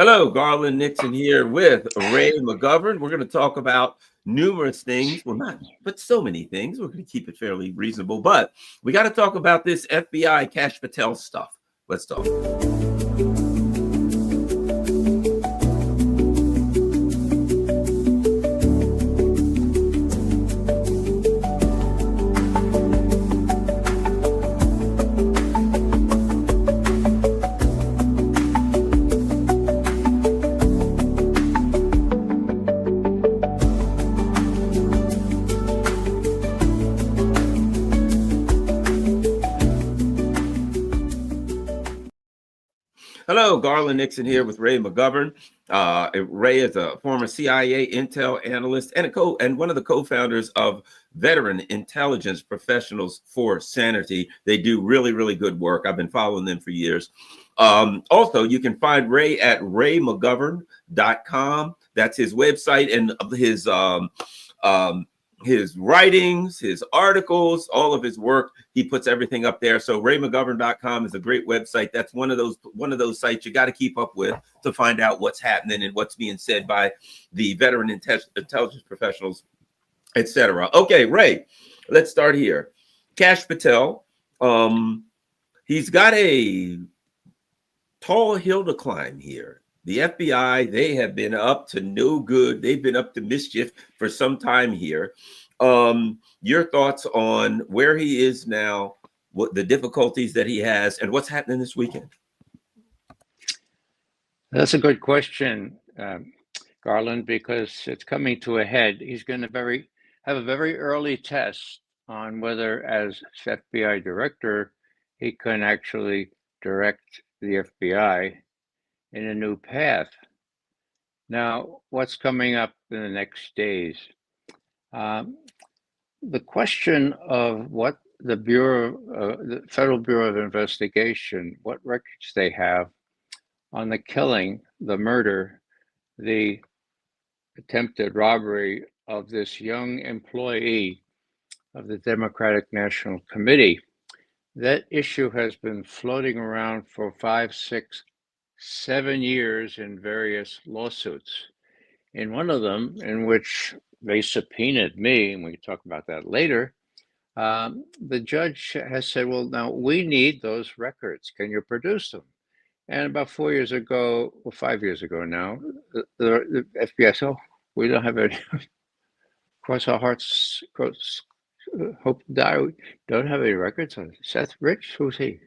Hello, Garland Nixon here with Ray McGovern. We're going to talk about numerous things. Well, not, but so many things. We're going to keep it fairly reasonable, but we got to talk about this FBI Kash Patel stuff. Let's talk. Hello, Garland Nixon here with Ray McGovern. Ray is a former CIA intel analyst and one of the co-founders of Veteran Intelligence Professionals for Sanity. They do really, really good work. I've been following them for years. Also, you can find Ray at raymcgovern.com. That's his website, and his writings, his articles, all of his work, he puts everything up there. So raymcgovern.com is a great website. That's one of those sites you got to keep up with to find out what's happening and what's being said by the veteran intelligence professionals, etc. Okay, Ray, let's start here. Kash Patel, he's got a tall hill to climb here. The FBI, they have been up to no good. They've been up to mischief for some time here. Your thoughts on where he is now, what the difficulties that he has, and what's happening this weekend? That's a good question, Garland, because it's coming to a head. He's going to have a very early test on whether, as FBI director, he can actually direct the FBI in a new path. Now, what's coming up in the next days? The question of what the the Federal Bureau of Investigation, what records they have on the killing, the murder, the attempted robbery of this young employee of the Democratic National Committee. That issue has been floating around for 5, 6, 7 years in various lawsuits. In one of them, in which they subpoenaed me, and we can talk about that later, the judge has said, well, now we need those records. Can you produce them? And about 4 years ago, well, 5 years ago now, the FBI said, oh, we don't have any, cross our hearts, hope to die, we don't have any records on Seth Rich. Who's he?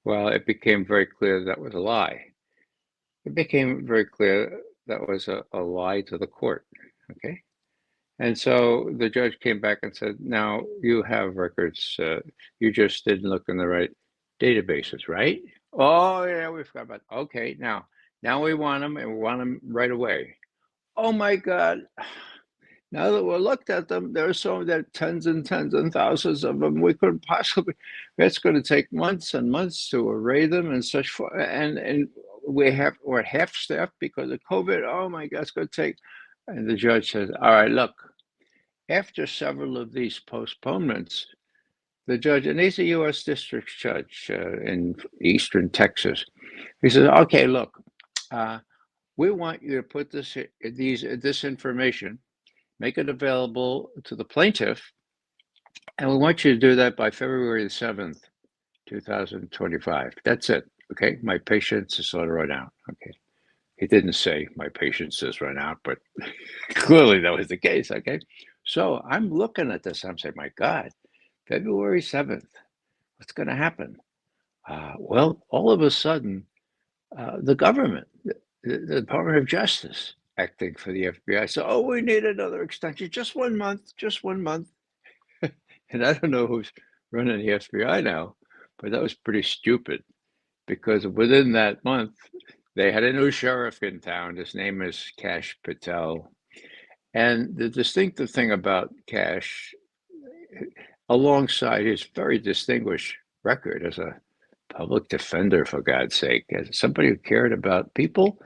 Well, it became very clear that was a lie. It became very clear that was a lie to the court, okay? And so the judge came back and said, now you have records, you just didn't look in the right databases, right? Oh yeah, we forgot about, okay, now we want them, and we want them right away. Oh my God. Now that we looked at them, there's tens and tens and thousands of them. We couldn't possibly, it's going to take months and months to array them and such, and we're half-staffed because of COVID. Oh my God, it's going to take, and the judge says, all right, look, after several of these postponements, the judge, and he's a U.S. district judge in Eastern Texas, he says, okay, look, we want you to put this information, make it available to the plaintiff, and we want you to do that by February the 7th, 2025. That's it, okay? My patience is sort of run out, okay? He didn't say my patience is run out, but clearly that was the case, okay? So I'm looking at this, I'm saying, my God, February 7th, what's going to happen? Well, all of a sudden, the government, the Department of Justice, acting for the FBI, said, oh, we need another extension, just 1 month, just 1 month. And I don't know who's running the FBI now, but that was pretty stupid, because within that month, they had a new sheriff in town. His name is Kash Patel. And the distinctive thing about Kash, alongside his very distinguished record as a public defender, for God's sake, as somebody who cared about people,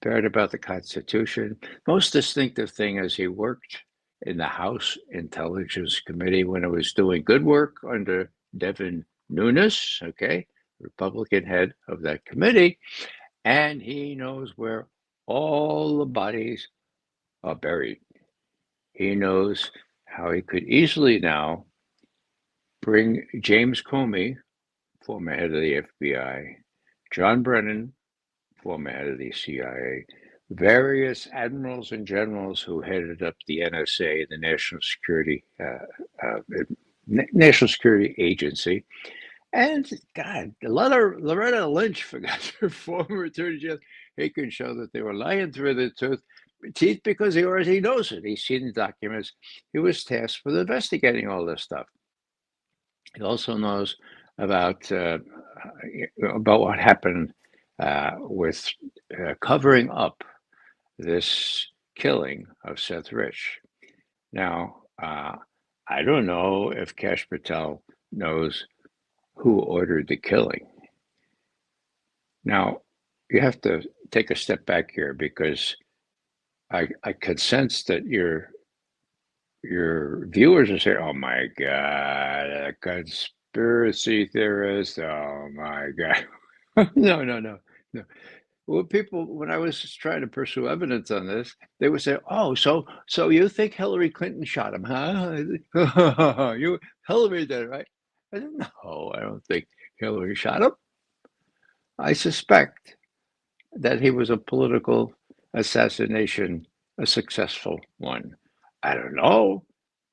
cared about the Constitution, most distinctive thing is he worked in the House Intelligence Committee when it was doing good work under Devin Nunes, okay, Republican head of that committee. and he knows where all the bodies are buried. He knows how he could easily now bring James Comey, former head of the FBI, John Brennan, former head of the CIA, various admirals and generals who headed up the NSA, the uh, National Security Agency, and God, Loretta Lynch, forgot her former attorney general. He could show that they were lying through their teeth because he already knows it. He's seen the documents. He was tasked with investigating all this stuff. He also knows about what happened with covering up this killing of Seth Rich. Now, I don't know if Kash Patel knows who ordered the killing. Now, you have to take a step back here because I could sense that your viewers are saying, "Oh my God, a conspiracy theorist! Oh my God!" No, no, no, no. Well, when I was trying to pursue evidence on this, they would say, "Oh, so you think Hillary Clinton shot him, huh? Hillary did it, right?" I said, "No, I don't think Hillary shot him. I suspect that he was a political assassination, a successful one. I don't know,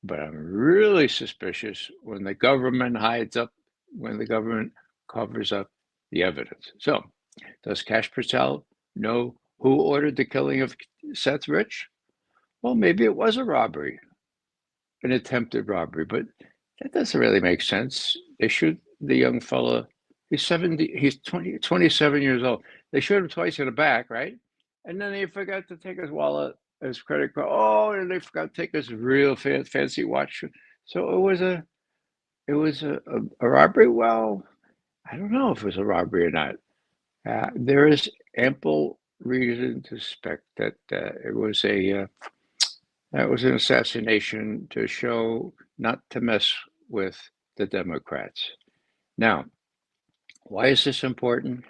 but I'm really suspicious when the government when the government covers up the evidence." So, does Kash Patel know who ordered the killing of Seth Rich? Well, maybe it was a robbery, an attempted robbery, but that doesn't really make sense. They shoot the young fella. He's 27 years old. They shoot him twice in the back, right? And then they forgot to take his wallet, his credit card. Oh, and they forgot to take his real fancy watch. So it was a robbery. Well, I don't know if it was a robbery or not. There is ample reason to suspect that that was an assassination to show not to mess with the Democrats. Now, why is this important?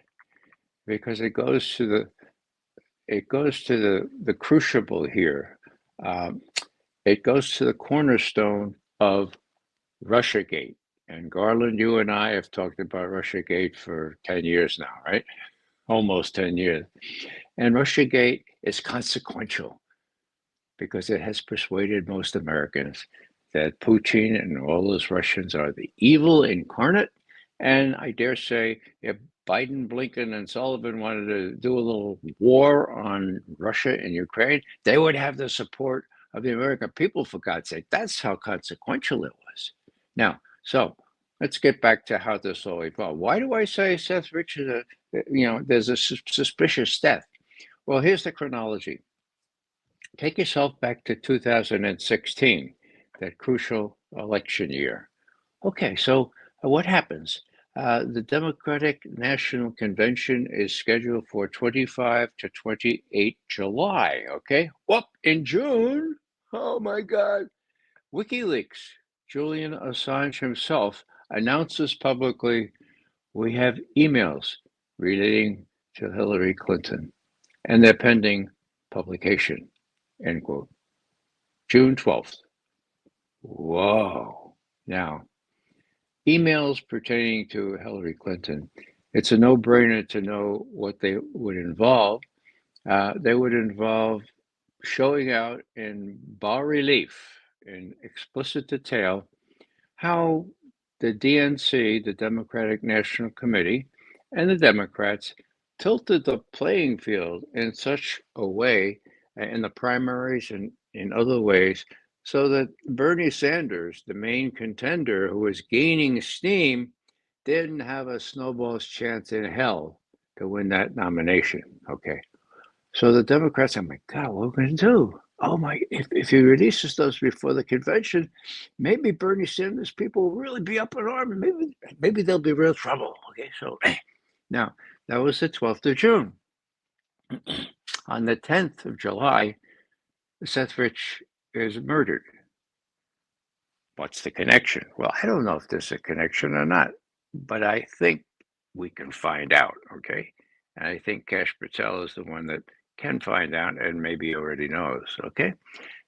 Because it goes to the crucible here. Um, it goes to the cornerstone of RussiaGate. And Garland, you and I have talked about RussiaGate for 10 years now, right? Almost 10 years. And RussiaGate is consequential because it has persuaded most Americans that Putin and all those Russians are the evil incarnate. And I dare say, if Biden, Blinken, and Sullivan wanted to do a little war on Russia and Ukraine, they would have the support of the American people, for God's sake. That's how consequential it was. Now, so let's get back to how this all evolved. Why do I say Seth Rich is there's a suspicious death? Well, here's the chronology. Take yourself back to 2016, that crucial election year. Okay, so what happens? The Democratic National Convention is scheduled for 25 to 28 July. Okay, whoop, in June. Oh my God. WikiLeaks, Julian Assange himself, announces publicly we have emails relating to Hillary Clinton and they're pending publication. End quote. June 12th. Whoa. Now, emails pertaining to Hillary Clinton, it's a no brainer to know what they would involve. They would involve showing out in bas relief, in explicit detail, how the DNC, the Democratic National Committee, and the Democrats tilted the playing field in such a way in the primaries and in other ways so that Bernie Sanders, the main contender who was gaining steam, didn't have a snowball's chance in hell to win that nomination. Okay. So the Democrats, I'm like, God, what are we going to do? Oh my, if he releases those before the convention, maybe Bernie Sanders people will really be up in arms. Maybe there'll be real trouble. Okay, so now that was the 12th of June. On the 10th of July, Seth Rich is murdered. What's the connection? Well, I don't know if there's a connection or not, but I think we can find out. Okay, And I think Kash Patel is the one that can find out and maybe already knows. Okay.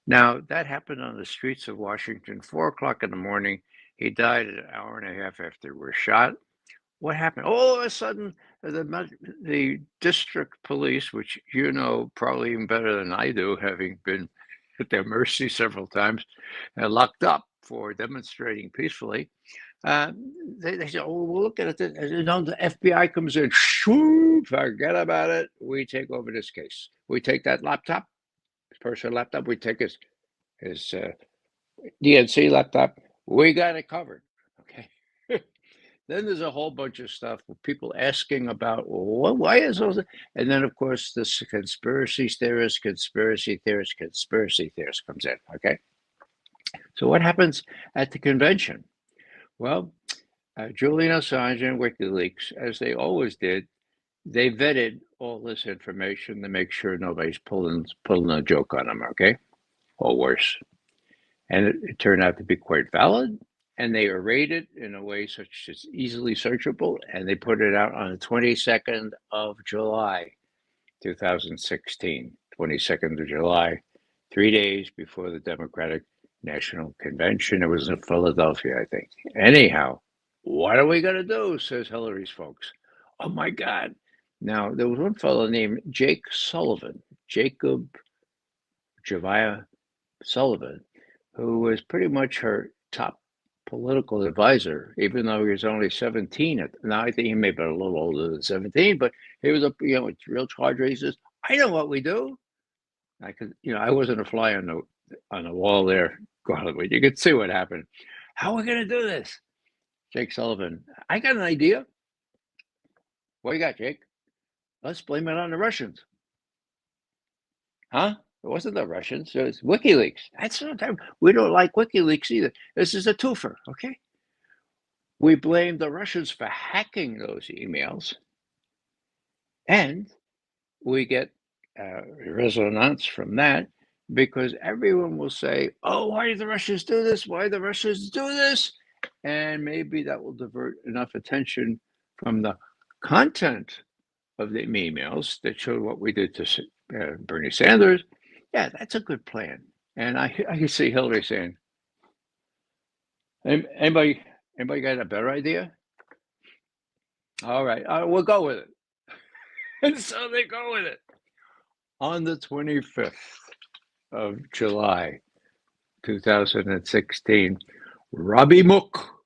Now, that happened on the streets of Washington, 4 o'clock in the morning. He died an hour and a half after we were shot. What happened? All of a sudden, the district police, which you know probably even better than I do, having been at their mercy several times, locked up for demonstrating peacefully. Uh, they said, "Oh, we'll look at it." And, you know, the FBI comes in. Shoo, forget about it. We take over this case. We take that laptop, personal laptop. We take his DNC laptop. We got it covered. Okay. Then there's a whole bunch of stuff with people asking about, well, why is those? And then, of course, this conspiracy theorist comes in. Okay. So what happens at the convention? Well, Julian Assange and WikiLeaks, as they always did, they vetted all this information to make sure nobody's pulling a joke on them. Okay. Or worse. And it turned out to be quite valid. And they arrayed it in a way such as easily searchable, and they put it out on the 22nd of July, 2016. 22nd of July, 3 days before the Democratic National Convention. It was in Philadelphia, I think. Anyhow, what are we going to do, says Hillary's folks. Oh, my God. Now, there was one fellow named Jacob Javiah Sullivan, who was pretty much her top political advisor, even though he was only 17. Now I think he may have been a little older than 17, but he was a real charger. He says, "I know what we do." I could, I wasn't a fly on the wall there, but you could see what happened. How are we going to do this? Jake Sullivan, I got an idea. What you got, Jake? Let's blame it on the Russians. Huh? It wasn't the Russians. It was WikiLeaks. That's no time. We don't like WikiLeaks either. This is a twofer, okay? We blame the Russians for hacking those emails, and we get resonance from that because everyone will say, "Oh, why did the Russians do this? Why did the Russians do this?" And maybe that will divert enough attention from the content of the emails that showed what we did to Bernie Sanders. Yeah, that's a good plan. And I can see Hillary saying, anybody got a better idea? All right, we'll go with it. And so they go with it. On the 25th of July, 2016, Robbie Mook,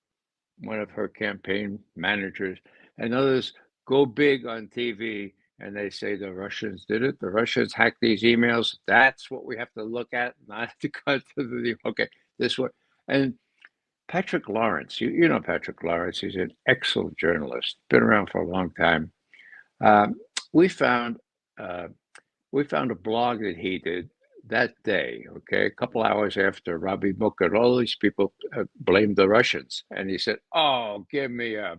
one of her campaign managers, and others go big on TV and they say the Russians did it. The Russians hacked these emails. That's what we have to look at, not to cut to the, okay, this one. And Patrick Lawrence, you know Patrick Lawrence, he's an excellent journalist, been around for a long time. We found a blog that he did that day, okay, a couple hours after Robbie Mook and all these people blamed the Russians. And he said, "Oh, give me a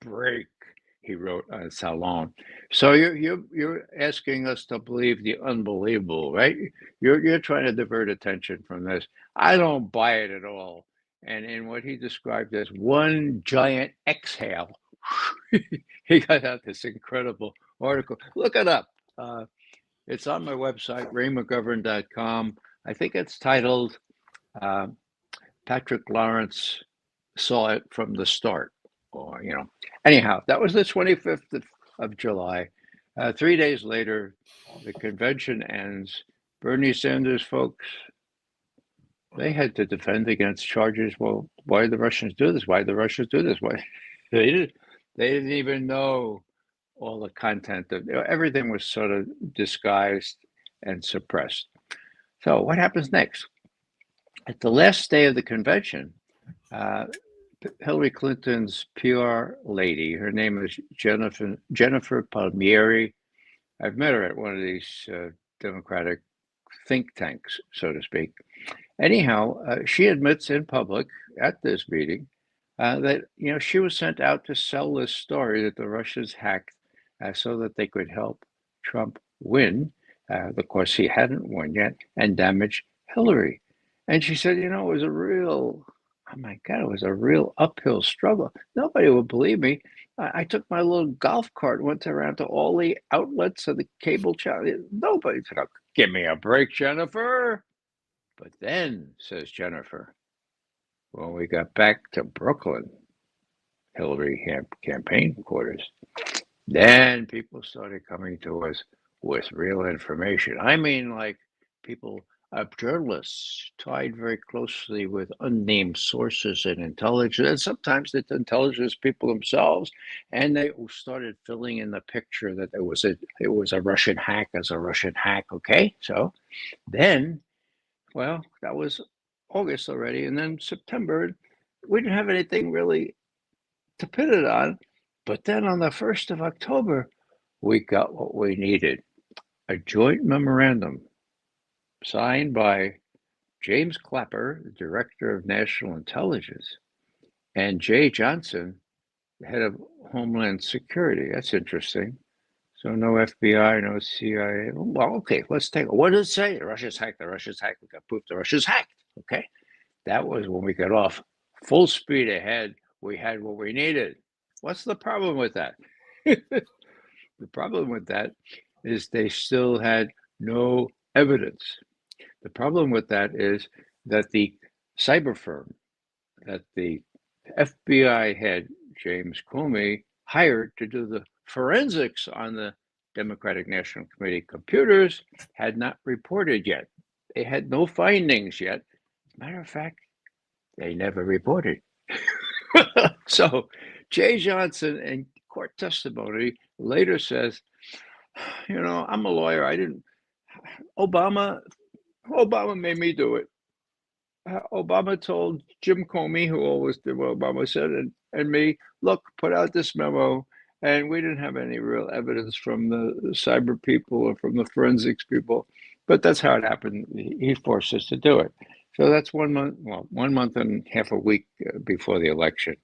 break," he wrote on Salon. So you're asking us to believe the unbelievable, right? You're trying to divert attention from this. I don't buy it at all. And in what he described as one giant exhale, he got out this incredible article. Look it up. It's on my website, Mcgovern.com. I think it's titled Patrick Lawrence Saw It from the Start. Or, anyhow, that was the 25th of July. 3 days later, the convention ends. Bernie Sanders folks, they had to defend against charges. Well, why did the Russians do this? Why did the Russians do this? Why they didn't even know all the content of everything was sort of disguised and suppressed. So what happens next? At the last day of the convention, Hillary Clinton's PR lady, her name is Jennifer Palmieri. I've met her at one of these Democratic think tanks, so to speak. Anyhow, she admits in public at this meeting that she was sent out to sell this story that the Russians hacked so that they could help Trump win. Of course, he hadn't won yet, and damage Hillary. And she said, it was a real, oh my God, it was a real uphill struggle. Nobody would believe me. I took my little golf cart, went around to all the outlets of the cable channel. Nobody said, "Give me a break, Jennifer." But then, says Jennifer, when we got back to Brooklyn, Hillary campaign quarters, then people started coming to us with real information. I mean, like people, journalists tied very closely with unnamed sources and intelligence, and sometimes it's intelligence people themselves, and they started filling in the picture that it was a Russian hack as a Russian hack. Okay, so then, well, that was August already, and then September, we didn't have anything really to pin it on. But then on the 1st of October, we got what we needed, a joint memorandum signed by James Clapper, the Director of National Intelligence, and Jay Johnson, the head of Homeland Security. That's interesting. So no FBI, no CIA. Well, okay, let's take it. What does it say? The Russians hacked, the Russians hacked. We got proof the Russians hacked. Okay. That was when we got off full speed ahead. We had what we needed. What's the problem with that? The problem with that is they still had no evidence. The problem with that is that the cyber firm that the FBI head, James Comey, hired to do the forensics on the Democratic National Committee computers had not reported yet. They had no findings yet. As a matter of fact, they never reported. So Jay Johnson, in court testimony, later says, I'm a lawyer. Obama made me do it. Obama told Jim Comey, who always did what Obama said, and me, look, put out this memo. And we didn't have any real evidence from the cyber people or from the forensics people, but that's how it happened. He forced us to do it. So that's 1 month, 1 month and half a week before the election.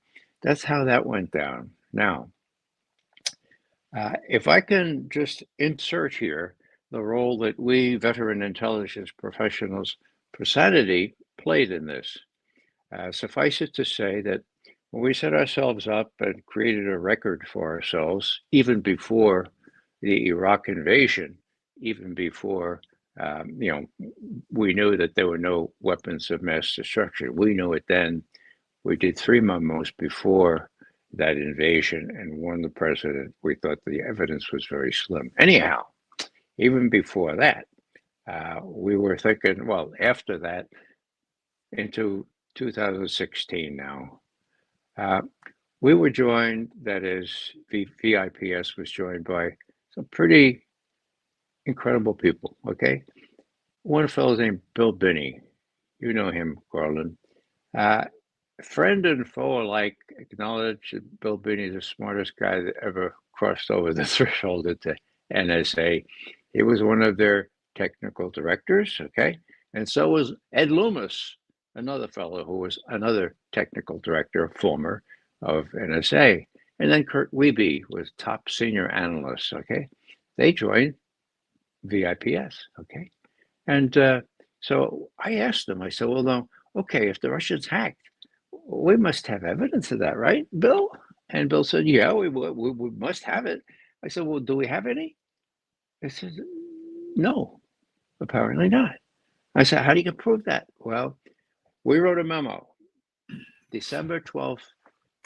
That's how that went down. Now, if I can just insert here the role that we veteran intelligence professionals for sanity played in this. Suffice it to say that when we set ourselves up and created a record for ourselves, even before the Iraq invasion, even before we knew that there were no weapons of mass destruction. We knew it then. We did 3 memos before that invasion and warned the president. We thought the evidence was very slim. Anyhow, even before that, we were thinking, well, after that, into 2016 now, we were joined, that is, VIPS was joined by some pretty incredible people, okay? One fellow named Bill Binney. You know him, Garland. Friend and foe alike acknowledge that Bill Binney is the smartest guy that ever crossed over the threshold into NSA. He was one of their technical directors, okay? And so was Ed Loomis, another fellow who was another technical director, former of NSA. And then Kurt Wiebe was top senior analyst, okay? They joined VIPS, okay? And so I asked them, I said, well, no, okay, if the Russians hacked, we must have evidence of that, right, Bill? And Bill said, yeah, we must have it. I said, well, do we have any? He said, no, apparently not. I said, how do you prove that? Well, we wrote a memo, December 12th,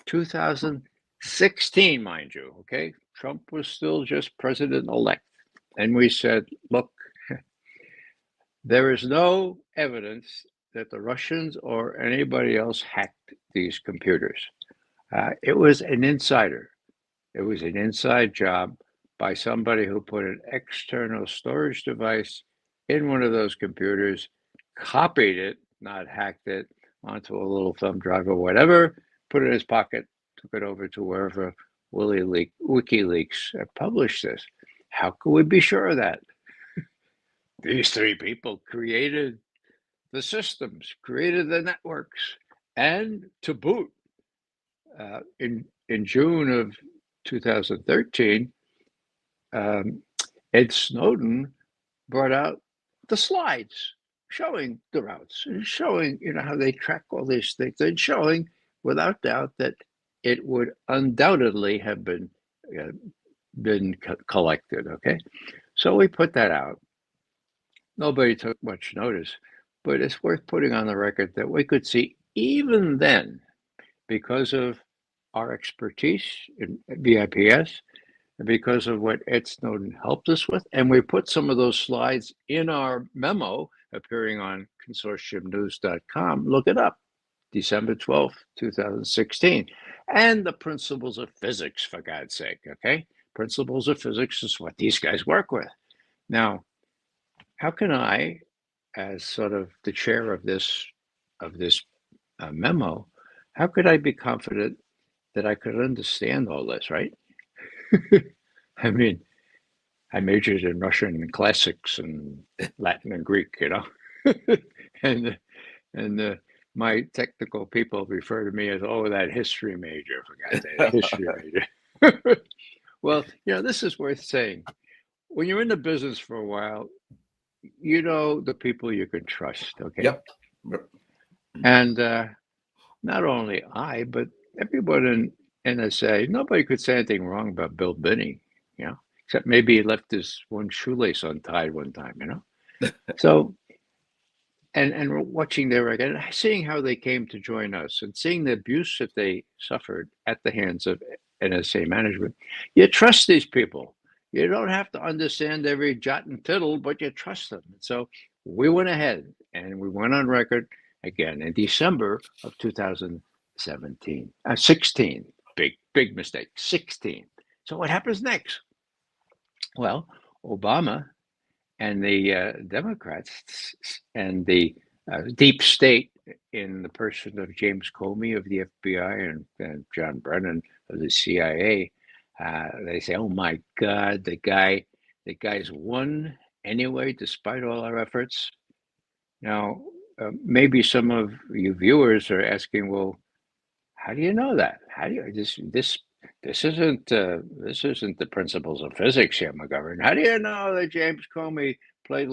2016, mind you, okay? Trump was still just president-elect. And we said, look, there is no evidence that the Russians or anybody else hacked these computers. It was an insider. It was an inside job by somebody who put an external storage device in one of those computers, copied it, not hacked it, onto a little thumb drive or whatever, put it in his pocket, took it over to wherever WikiLeaks published this. How could we be sure of that? These 3 people created the systems, created the networks, and to boot, in June of 2013, Ed Snowden brought out the slides showing the routes, and showing how they track all these things, and showing without doubt that it would undoubtedly have uh, been collected. Okay, so we put that out. Nobody took much notice, but it's worth putting on the record that we could see even then, because of our expertise in VIPS, and because of what Ed Snowden helped us with, and we put some of those slides in our memo appearing on consortiumnews.com. Look it up, December 12th, 2016. And the principles of physics, for God's sake, okay? Principles of physics is what these guys work with. Now, how can I, as sort of the chair of this memo, how could I be confident that I could understand all this, right? I mean, I majored in Russian classics and Latin and Greek, and my technical people refer to me as, oh, that history major, for God's sake, history major. Well, this is worth saying. When you're in the business for a while, you know the people you can trust, okay? Yep. And not only I, but everyone in NSA, nobody could say anything wrong about Bill Binney, except maybe he left his one shoelace untied one time, So, and watching their record, and seeing how they came to join us, and seeing the abuse that they suffered at the hands of NSA management, you trust these people. You don't have to understand every jot and tittle, but you trust them. So we went ahead and we went on record again in December of 2016. Big mistake. 16. So what happens next? Well, Obama and the Democrats and the deep state, in the person of James Comey of the FBI and John Brennan of the CIA, they say, "Oh my God, the guy's won anyway, despite all our efforts." Now, maybe some of you viewers are asking, "Well, how do you know that? How do you this isn't the principles of physics here, Mcgovern. How do you know that James Comey played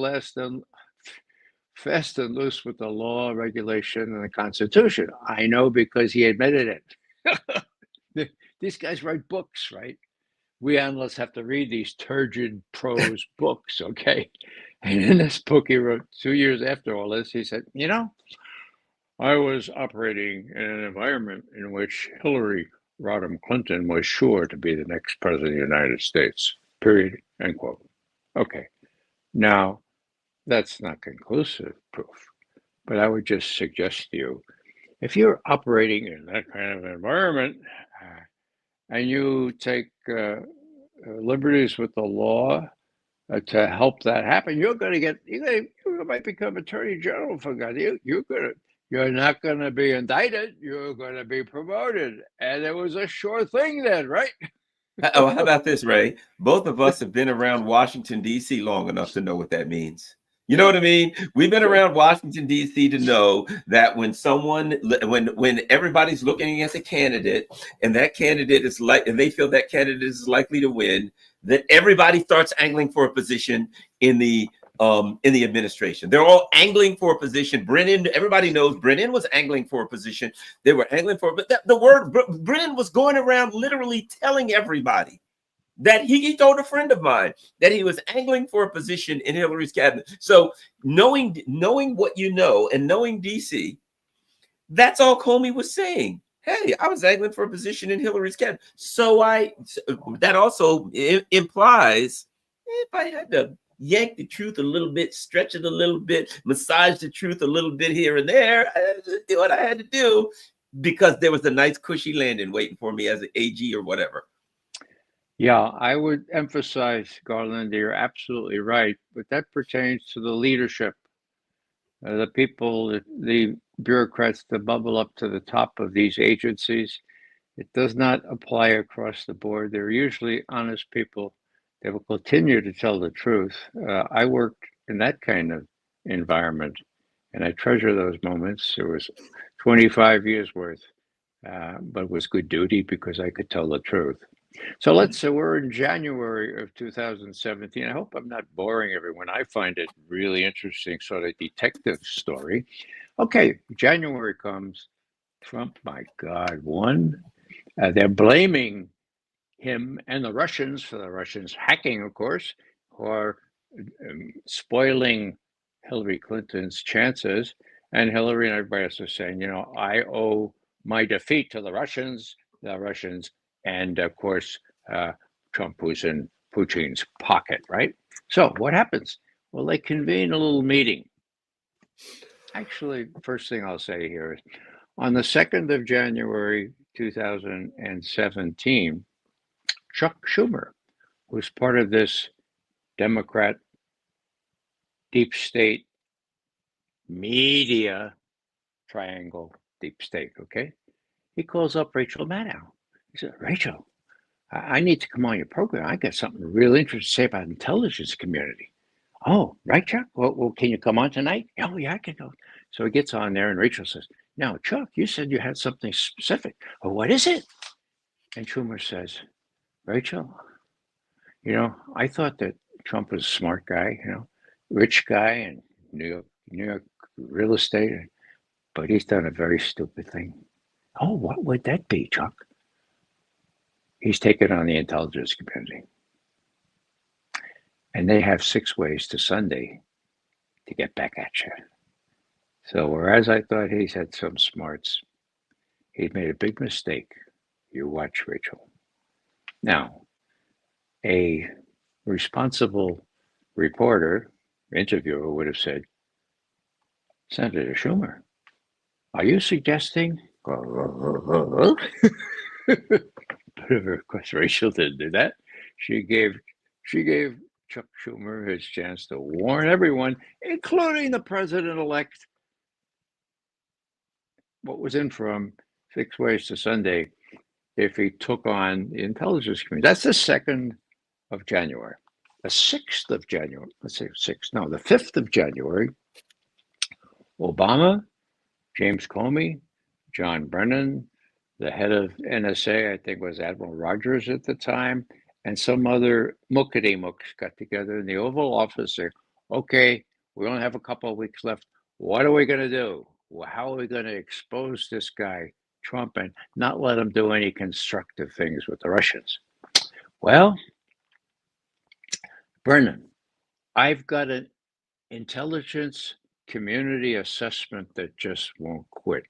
fast and loose with the law, regulation, and the Constitution?" I know because he admitted it. These guys write books, right? We analysts have to read these turgid prose books, okay? And in this book he wrote 2 years after all this, he said, I was operating in an environment in which Hillary Rodham Clinton was sure to be the next president of the United States, period, end quote. Okay, now that's not conclusive proof, but I would just suggest to you, if you're operating in that kind of environment and you take liberties with the law to help that happen, you might become Attorney General, for God. You're not going to be indicted. You're going to be promoted. And it was a sure thing then, right? Oh, how about this, Ray? Both of us have been around Washington, D.C. long enough to know what that means. You know what I mean? We've been around Washington, D.C. to know that when everybody's looking at the candidate and that candidate and they feel that candidate is likely to win, that everybody starts angling for a position in the administration. They're all angling for a position. Brennan, everybody knows Brennan was angling for a position. They were angling for, but the word Brennan was going around literally telling everybody that he told a friend of mine that he was angling for a position in Hillary's cabinet. So knowing what you know and knowing DC, that's all Comey was saying. Hey, I was angling for a position in Hillary's cabinet. So that also implies, if I had to yank the truth a little bit, stretch it a little bit, massage the truth a little bit here and there, I did what I had to do because there was a nice cushy landing waiting for me as an AG or whatever. Yeah, I would emphasize, Garland, you're absolutely right, but that pertains to the leadership, the people, the bureaucrats that bubble up to the top of these agencies. It does not apply across the board. They're usually honest people. They will continue to tell the truth. I worked in that kind of environment, and I treasure those moments. It was 25 years worth, but it was good duty because I could tell the truth. So let's say we're in January of 2017. I hope I'm not boring everyone. I find it really interesting, sort of detective story. Okay, January comes. Trump, my God, won. They're blaming him and the Russians for the Russians hacking, of course, or spoiling Hillary Clinton's chances. And Hillary and everybody else is saying, I owe my defeat to the Russians, and of course, Trump, who's in Putin's pocket, right? So what happens? Well, they convene a little meeting. Actually, first thing I'll say here is on the 2nd of January, 2017, Chuck Schumer, who's part of this Democrat deep state media triangle, deep state, okay? He calls up Rachel Maddow. He said, Rachel, I need to come on your program. I got something really interesting to say about the intelligence community. Oh, right, Chuck? Well, can you come on tonight? Oh, yeah, I can go. So he gets on there and Rachel says, now, Chuck, you said you had something specific. Oh, what is it? And Schumer says, Rachel, I thought that Trump was a smart guy, rich guy and New York real estate, but he's done a very stupid thing. Oh, what would that be, Chuck? He's taken on the intelligence community. And they have 6 ways to Sunday to get back at you. So whereas I thought he's had some smarts, he's made a big mistake. You watch, Rachel. Now, a responsible reporter, interviewer would have said, Senator Schumer, are you suggesting? But of course, Rachel didn't do that. She gave Chuck Schumer his chance to warn everyone, including the president-elect, what was in for him 6 ways to Sunday if he took on the intelligence community. That's the 2nd of January. The 6th of January, let's say 6th, no, the 5th of January, Obama, James Comey, John Brennan, the head of NSA, I think was Admiral Rogers at the time, and some other muckety-mucks got together in the Oval Office. Say, okay, we only have a couple of weeks left. What are we going to do? Well, how are we going to expose this guy, Trump, and not let him do any constructive things with the Russians? Well, Brennan, I've got an intelligence community assessment that just won't quit.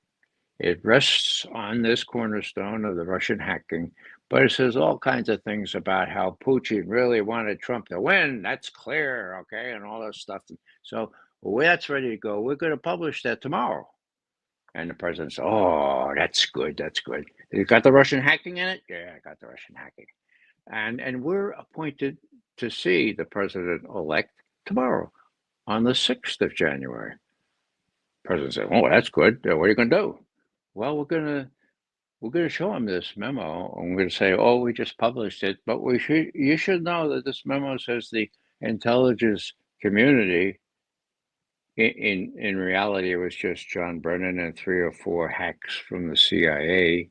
It rests on this cornerstone of the Russian hacking, but it says all kinds of things about how Putin really wanted Trump to win. That's clear, okay, and all that stuff. So that's ready to go. We're going to publish that tomorrow. And the president says, oh, that's good. That's good. You got the Russian hacking in it? Yeah, I got the Russian hacking. And we're appointed to see the president-elect tomorrow on the 6th of January. The president said, oh, that's good. What are you going to do? Well, we're going to show him this memo. And we're going to say, oh, we just published it. But you should know that this memo says the intelligence community. In reality, it was just John Brennan and 3 or 4 hacks from the CIA.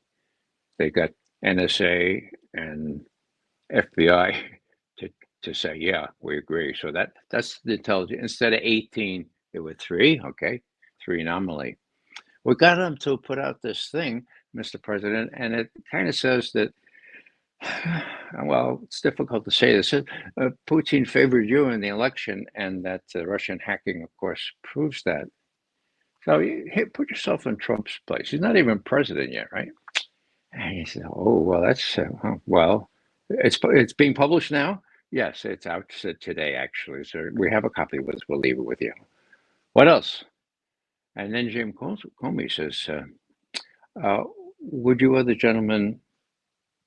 They got NSA and FBI to say, yeah, we agree. So that's the intelligence. Instead of 18, there were 3, okay? 3 nominally. We got them to put out this thing, Mr. President, and it kind of says that, well, it's difficult to say this. Putin favored you in the election, and that Russian hacking, of course, proves that. So put yourself in Trump's place. He's not even president yet, right? And he said, oh, well, that's, well, it's being published now? Yes, it's out today, actually. So we have a copy of it. We'll leave it with you. What else? And then Jim Comey says, would you other gentlemen,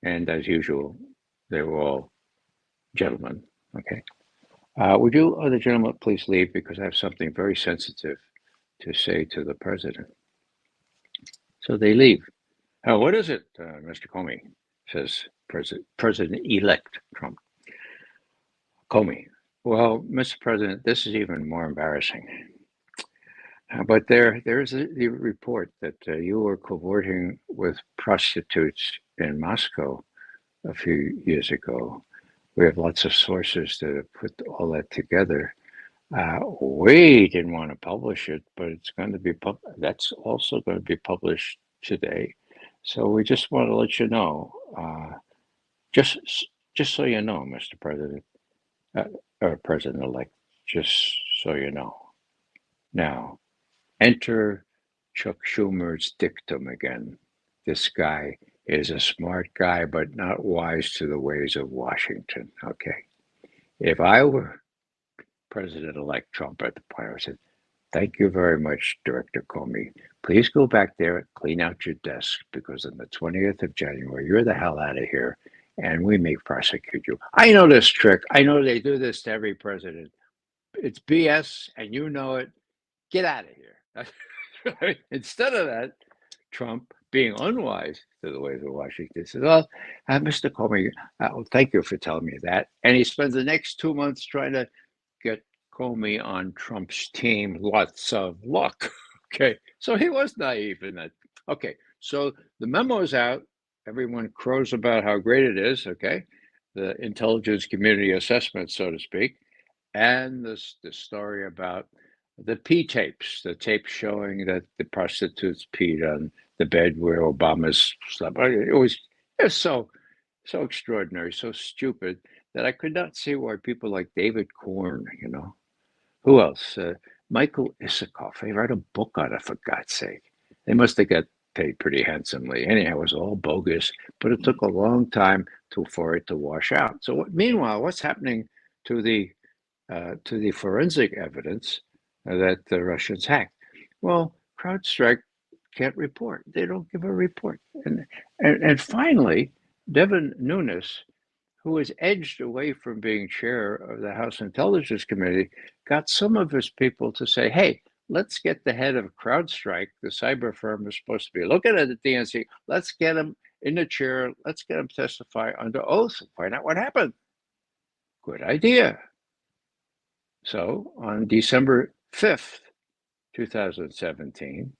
and as usual, they were all gentlemen, okay? Would you other gentlemen please leave because I have something very sensitive to say to the president. So they leave. What is it, Mr. Comey? Says President-elect Trump. Comey. Well, Mr. President, this is even more embarrassing. But there's the report that you were cavorting with prostitutes in Moscow a few years ago. We have lots of sources that have put all that together. We didn't want to publish it, but it's going to be that's also going to be published today. So we just want to let you know, just just so you know, Mr. President, uh, or President-elect, just so you know. Now, enter Chuck Schumer's dictum again. This guy is a smart guy, but not wise to the ways of Washington. Okay. If I were President-elect Trump at the point, I would say, thank you very much, Director Comey. Please go back there, clean out your desk, because on the 20th of January, you're the hell out of here, and we may prosecute you. I know this trick. I know they do this to every president. It's BS, and you know it. Get out of here. Instead of that, Trump, being unwise to the ways of Washington, says, well, Mr. Comey, thank you for telling me that. And he spends the next 2 months trying to get Comey on Trump's team. Lots of luck. Okay, so he was naive in that. Okay, so the memo's out. Everyone crows about how great it is. Okay, the intelligence community assessment, so to speak, and the story about the pee tapes, the tapes showing that the prostitutes peed on the bed where Obama's slept. It was so extraordinary, so stupid that I could not see why people like David Korn, who else? Michael Isikoff. They write a book on it, for God's sake. They must have got paid pretty handsomely. Anyhow, it was all bogus, but it took a long time for it to wash out. So, meanwhile, what's happening to the forensic evidence that the Russians hacked? Well, CrowdStrike can't report. They don't give a report. And finally, Devin Nunes, who was edged away from being chair of the House Intelligence Committee, got some of his people to say, hey, let's get the head of CrowdStrike, the cyber firm is supposed to be looking at the DNC. Let's get him in the chair. Let's get him testify under oath and find out what happened. Good idea. So on December 5th, 2017,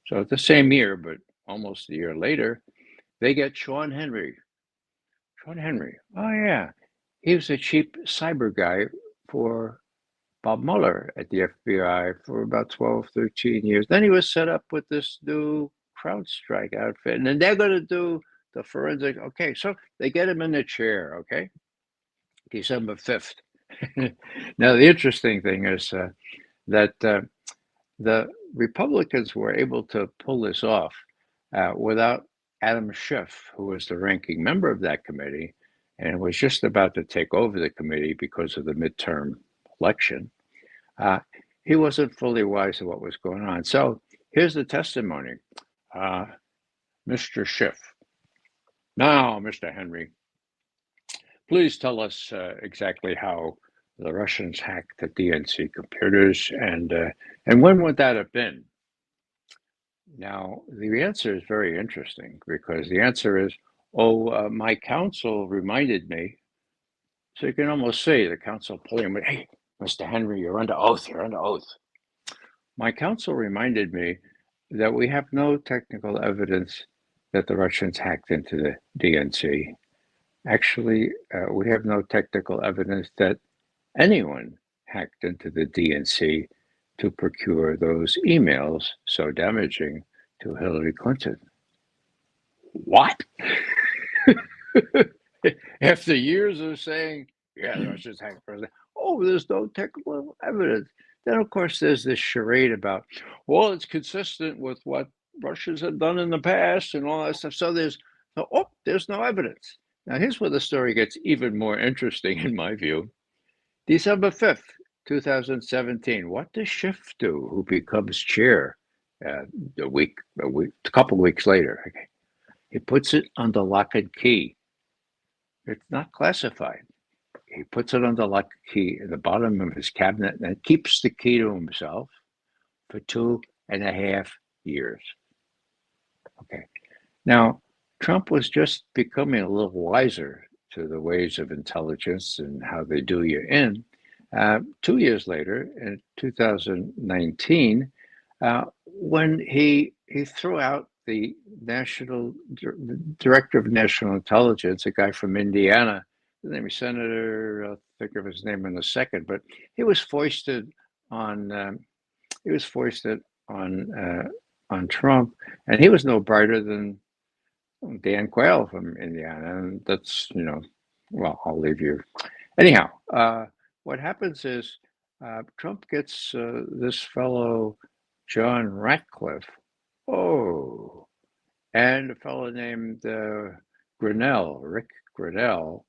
so the same year, but almost a year later, they get Sean Henry. Sean Henry. Oh, yeah. He was the chief cyber guy for Bob Mueller at the FBI for about 12, 13 years. Then he was set up with this new CrowdStrike outfit. And then they're going to do the forensic. Okay, so they get him in the chair, okay? December 5th. Now, the interesting thing is that the Republicans were able to pull this off without Adam Schiff, who was the ranking member of that committee and was just about to take over the committee because of the midterm election. He wasn't fully wise to what was going on. So here's the testimony. Mr. Schiff. Now, Mr. Henry, please tell us exactly how the Russians hacked the DNC computers and when would that have been? Now, the answer is very interesting because the answer is, my counsel reminded me. So you can almost say the counsel pulling me, hey, Mr. Henry, you're under oath, you're under oath. My counsel reminded me that we have no technical evidence that the Russians hacked into the DNC. Actually, we have no technical evidence that anyone hacked into the DNC to procure those emails so damaging to Hillary Clinton. What? After years of saying, yeah, the Russians hacked president. Oh, there's no technical evidence. Then, of course, there's this charade about, well, it's consistent with what Russians have done in the past and all that stuff. So there's no evidence. Now, here's where the story gets even more interesting, in my view. December 5th, 2017. What does Schiff do, who becomes chair a couple of weeks later? Okay. He puts it under lock and key. It's not classified. He puts it under lock and key in the bottom of his cabinet and keeps the key to himself for 2.5 years. Okay. Now, Trump was just becoming a little wiser to the ways of intelligence and how they do you in. 2 years later, in 2019, when he threw out the director of national intelligence, a guy from Indiana, his name is Senator, I'll think of his name in a second, but he was foisted on Trump, and he was no brighter than Dan Quayle from Indiana, and that's, well, I'll leave you. Anyhow, what happens is Trump gets this fellow John Ratcliffe, oh, and a fellow named Grinnell, Rick Grinnell.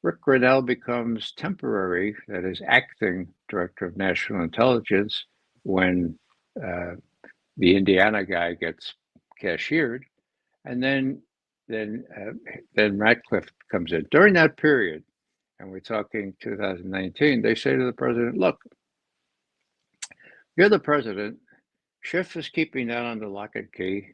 Rick Grinnell becomes temporary, that is, acting director of national intelligence when the Indiana guy gets cashiered, and then Ratcliffe comes in. During that period, and we're talking 2019, they say to the president, look, you're the president. Schiff is keeping that under lock and key.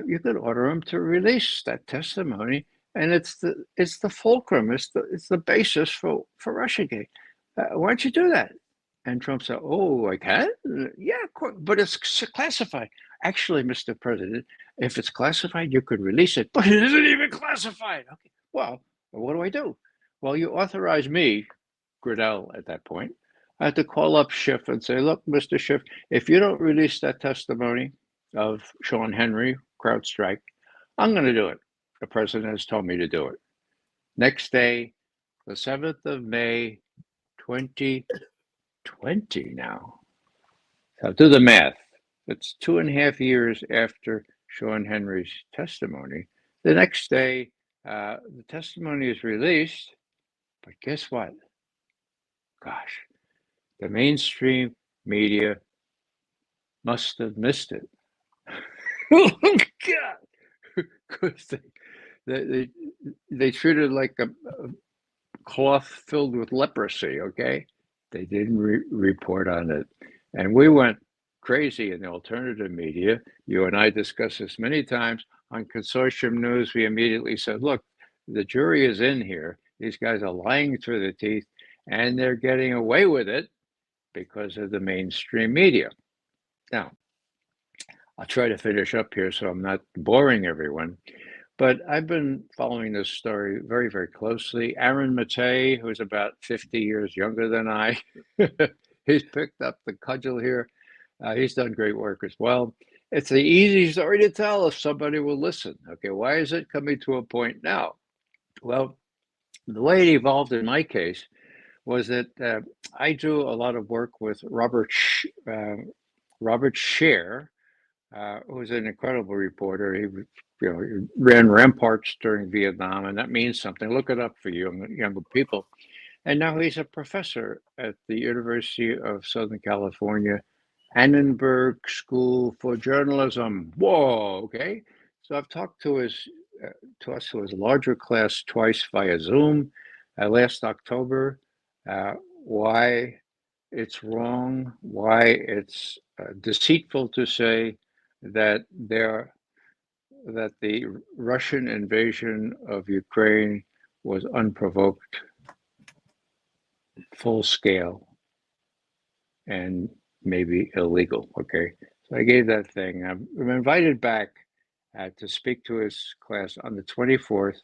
You could order him to release that testimony, and it's the fulcrum, it's the basis for Russiagate. Why don't you do that? And Trump said, "Oh, I can? Yeah, but it's classified." Actually, Mr. President, if it's classified, you could release it, but it isn't even classified. Okay, well, what do I do? Well, you authorize me, Grinnell, at that point. I had to call up Schiff and say, look, Mr. Schiff, if you don't release that testimony of Sean Henry, CrowdStrike, I'm going to do it. The president has told me to do it. Next day, the 7th of May, 2020 now. So do the math. It's 2.5 years after Sean Henry's testimony. The next day, the testimony is released, but guess what? Gosh, the mainstream media must have missed it. Oh, God! Because they treated it like a cloth filled with leprosy, okay? They didn't report on it. And we went crazy in the alternative media. You and I discussed this many times. On Consortium News, we immediately said, look, the jury is in here. These guys are lying through their teeth, and they're getting away with it because of the mainstream media. Now, I'll try to finish up here so I'm not boring everyone. But I've been following this story very, very closely. Aaron Matei, who's about 50 years younger than I, he's picked up the cudgel here. He's done great work as well. It's the easy story to tell if somebody will listen. Okay, why is it coming to a point now? Well, the way it evolved in my case was that I do a lot of work with Robert Scher, who's an incredible reporter. He ran ramparts during Vietnam, and that means something. Look it up for younger people. And now he's a professor at the University of Southern California, Annenberg School for Journalism. Whoa, okay. So I've talked to his larger class twice via Zoom last October. Why it's wrong, why it's deceitful to say that the Russian invasion of Ukraine was unprovoked, full scale, and maybe illegal. Okay, so I gave that thing. I'm invited back to speak to his class on the 24th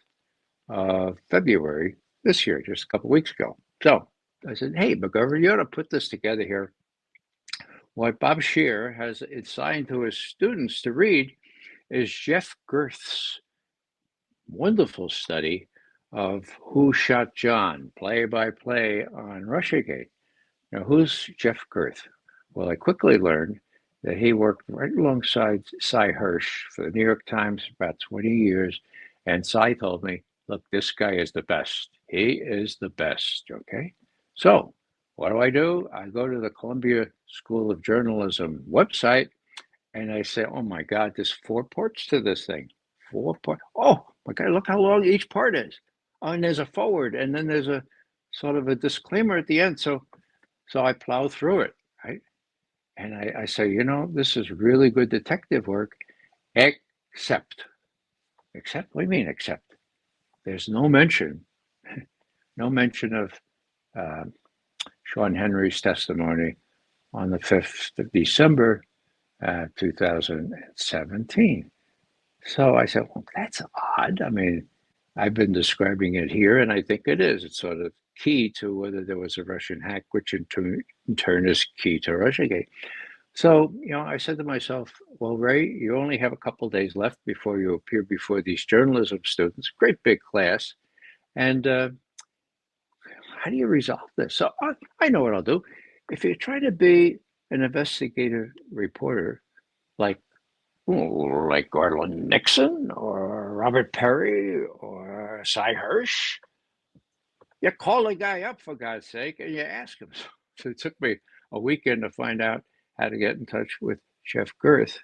of February this year, just a couple of weeks ago. So I said, hey, Mcgovern, you ought to put this together here. What Bob Scheer has assigned to his students to read is Jeff Gerth's wonderful study of Who Shot John, play-by-play on Russiagate. Now, who's Jeff Gerth? Well, I quickly learned that he worked right alongside Cy Hirsch for the New York Times for about 20 years, and Cy told me, look, this guy is the best. He is the best, okay? So what do? I go to the Columbia School of Journalism website, and I say, oh my God, there's 4 parts to this thing. 4 parts. Oh my God, look how long each part is. Oh, and there's a forward, and then there's a sort of a disclaimer at the end. So I plow through it, right? And I say, this is really good detective work, except, what do you mean except? There's no mention of Sean Henry's testimony on the 5th of December, 2017. So I said, well, that's odd. I mean, I've been describing it here, and I think it is. It's sort of key to whether there was a Russian hack, which in turn is key to Russiagate. So, I said to myself, well, Ray, you only have a couple days left before you appear before these journalism students, great big class. And how do you resolve this? So I know what I'll do. If you try to be an investigative reporter, like like Garland Nixon or Robert Perry or Cy Hirsch, you call the guy up for God's sake and you ask him. So it took me a weekend to find out how to get in touch with Jeff Girth,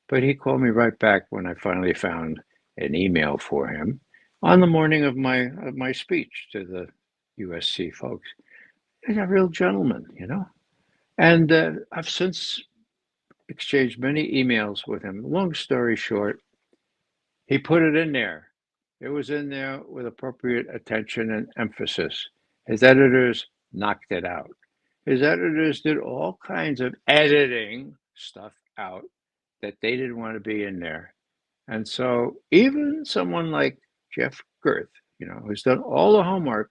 but he called me right back when I finally found an email for him on the morning of my speech to the USC folks. He's a real gentleman. And I've since exchanged many emails with him. Long story short, he put it in there. It was in there with appropriate attention and emphasis. His editors knocked it out. His editors did all kinds of editing stuff out that they didn't want to be in there. And so even someone like Jeff Girth, who's done all the homework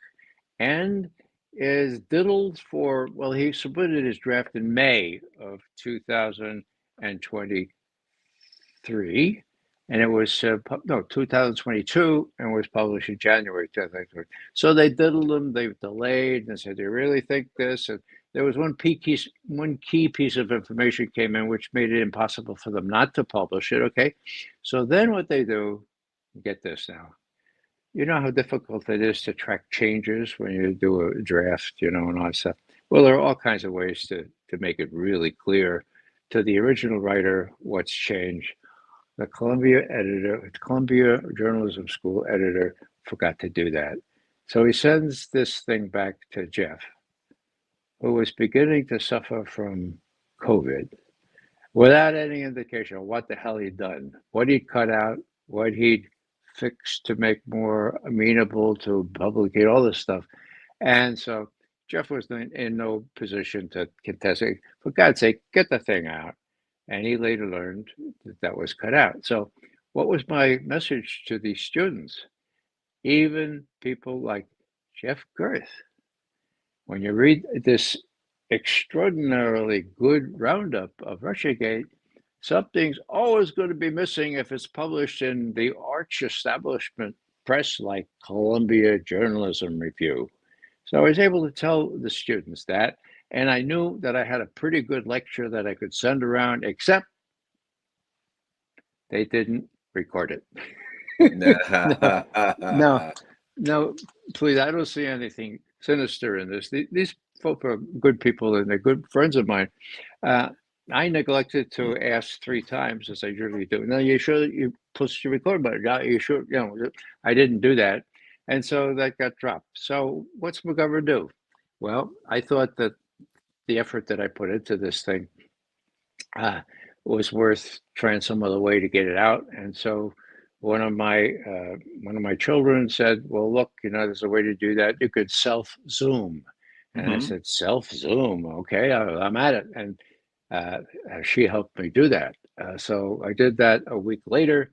and is diddled for, well, he submitted his draft in May of 2023, and it was, 2022, and was published in January 2023. So they diddled him, they've delayed, and said, do you really think this? And there was one key piece of information came in, which made it impossible for them not to publish it, okay? So then what they do, get this now, you know how difficult it is to track changes when you do a draft, and all that stuff. Well, there are all kinds of ways to make it really clear to the original writer what's changed. The Columbia Journalism School editor forgot to do that. So he sends this thing back to Jeff, who was beginning to suffer from COVID, without any indication of what the hell he'd done, what he'd cut out, what he'd fixed to make more amenable to publicate, all this stuff. And so Jeff was in no position to contest it. For God's sake, get the thing out. And he later learned that was cut out. So what was my message to these students? Even people like Jeff Girth, when you read this extraordinarily good roundup of Russiagate, something's always going to be missing if it's published in the arch establishment press like Columbia Journalism Review. So I was able to tell the students that, and I knew that I had a pretty good lecture that I could send around, except they didn't record it. No, please, I don't see anything sinister in this. These folk are good people and they're good friends of mine. I neglected to ask 3 times, as I usually do. Now, you sure that you pushed your record button? Yeah, you sure? I didn't do that. And so that got dropped. So what's Mcgovern do? Well, I thought that the effort that I put into this thing was worth trying some other way to get it out. And so one of my children said, well, look, there's a way to do that. You could self-Zoom. And I said, self-Zoom, okay, I'm at it. And she helped me do that. So I did that a week later,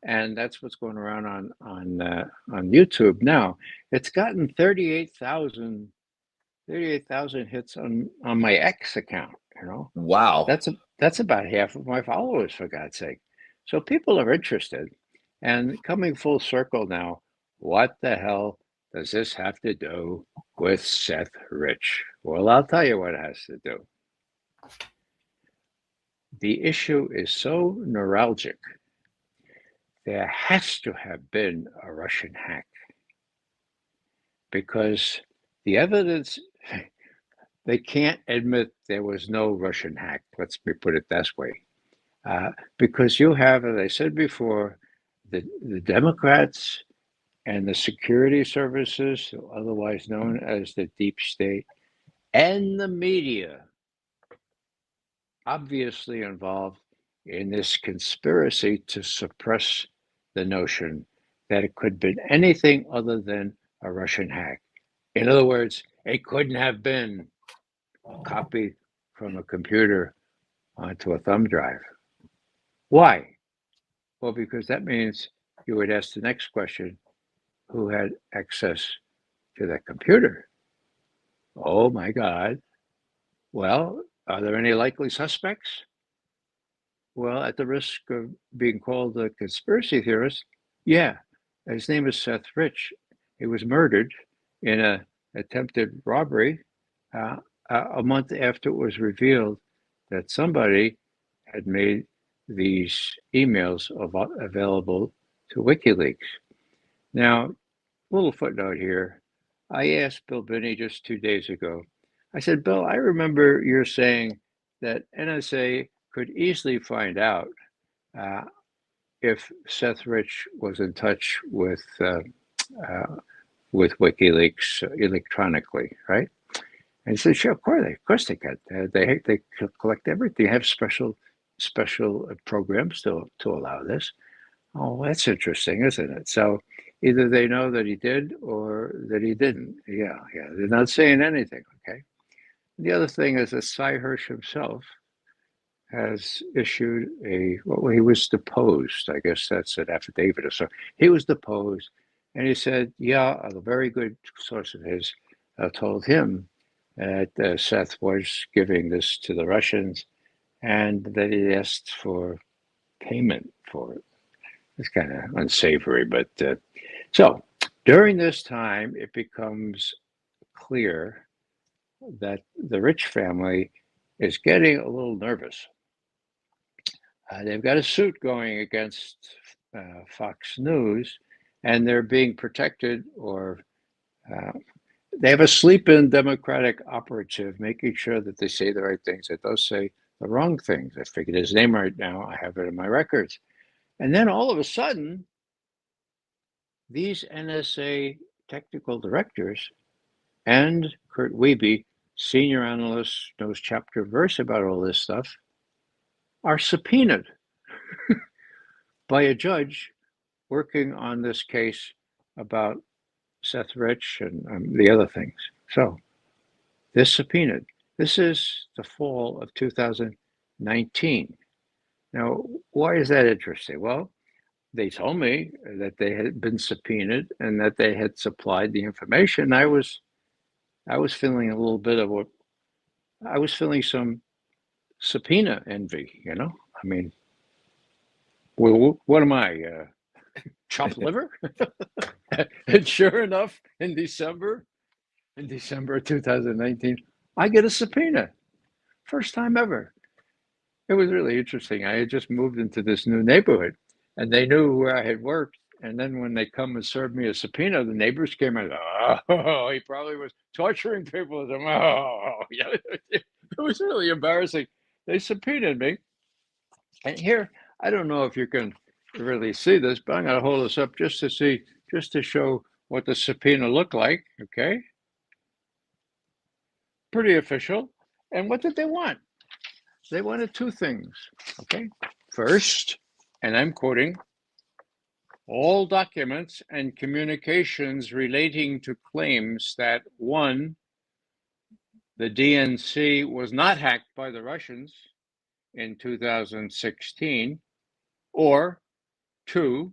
and that's what's going around on YouTube now. It's gotten 38,000 hits on my X account. Wow. That's about half of my followers, for God's sake. So people are interested. And coming full circle now, what the hell does this have to do with Seth Rich? Well, I'll tell you what it has to do. The issue is so neuralgic, there has to have been a Russian hack, because the evidence, they can't admit there was no Russian hack. Let's put it this way. Because you have, as I said before, the Democrats and the security services, otherwise known as the deep state, and the media, obviously involved in this conspiracy to suppress the notion that it could have been anything other than a Russian hack. In other words, it couldn't have been a copy from a computer onto a thumb drive. Why? Well, because that means you would ask the next question, who had access to that computer? Oh my God. Well, Are there any likely suspects? Well, at the risk of being called a conspiracy theorist, yeah. His name is Seth Rich. He was murdered in an attempted robbery uh, a month after it was revealed that somebody had made these emails available to WikiLeaks. Now, little footnote here. I asked Bill Binney just 2 days ago. I said, Bill, I remember you're saying that NSA could easily find out uh, if Seth Rich was in touch uh, with WikiLeaks electronically, right? And he said, "Sure, of course they could. They collect everything. They have special programs to allow this." Oh, that's interesting, isn't it? So either they know that he did or that he didn't. Yeah, yeah. They're not saying anything. Okay. The other thing is that Cy Hirsch himself has issued well, he was deposed. I guess that's an affidavit or so. He was deposed, and he said, yeah, a very good source of his told him that Seth was giving this to the Russians and that he asked for payment for it. It's kind of unsavory, but so during this time, it becomes clear that the Rich family is getting a little nervous. They've got a suit going against Fox News, and they're being protected, or they have a sleep-in Democratic operative making sure that they say the right things, that they'll say the wrong things. I figured his name right now. I have it in my records. And then all of a sudden, these NSA technical directors and Kurt Wiebe, senior analyst, knows chapter verse about all this stuff, are subpoenaed by a judge working on this case about Seth Rich and the other things. So this subpoenaed. This is the fall of 2019. Now, why is that interesting? Well, they told me that they had been subpoenaed and that they had supplied the information. I was feeling a little bit of I was feeling some subpoena envy. I mean, well, what am I? Chopped liver? And sure enough, in December of 2019, I get a subpoena. First time ever. It was really interesting. I had just moved into this new neighborhood and they knew where I had worked. And then when they come and served me a subpoena, the neighbors came and, oh, he probably was torturing people. Oh, yeah. It was really embarrassing. They subpoenaed me. And here, I don't know if you can really see this, but I'm going to hold this up just to show what the subpoena looked like. Okay. Pretty official. And what did they want? They wanted two things. Okay. First, and I'm quoting, all documents and communications relating to claims that one, the DNC was not hacked by the Russians in 2016, or two,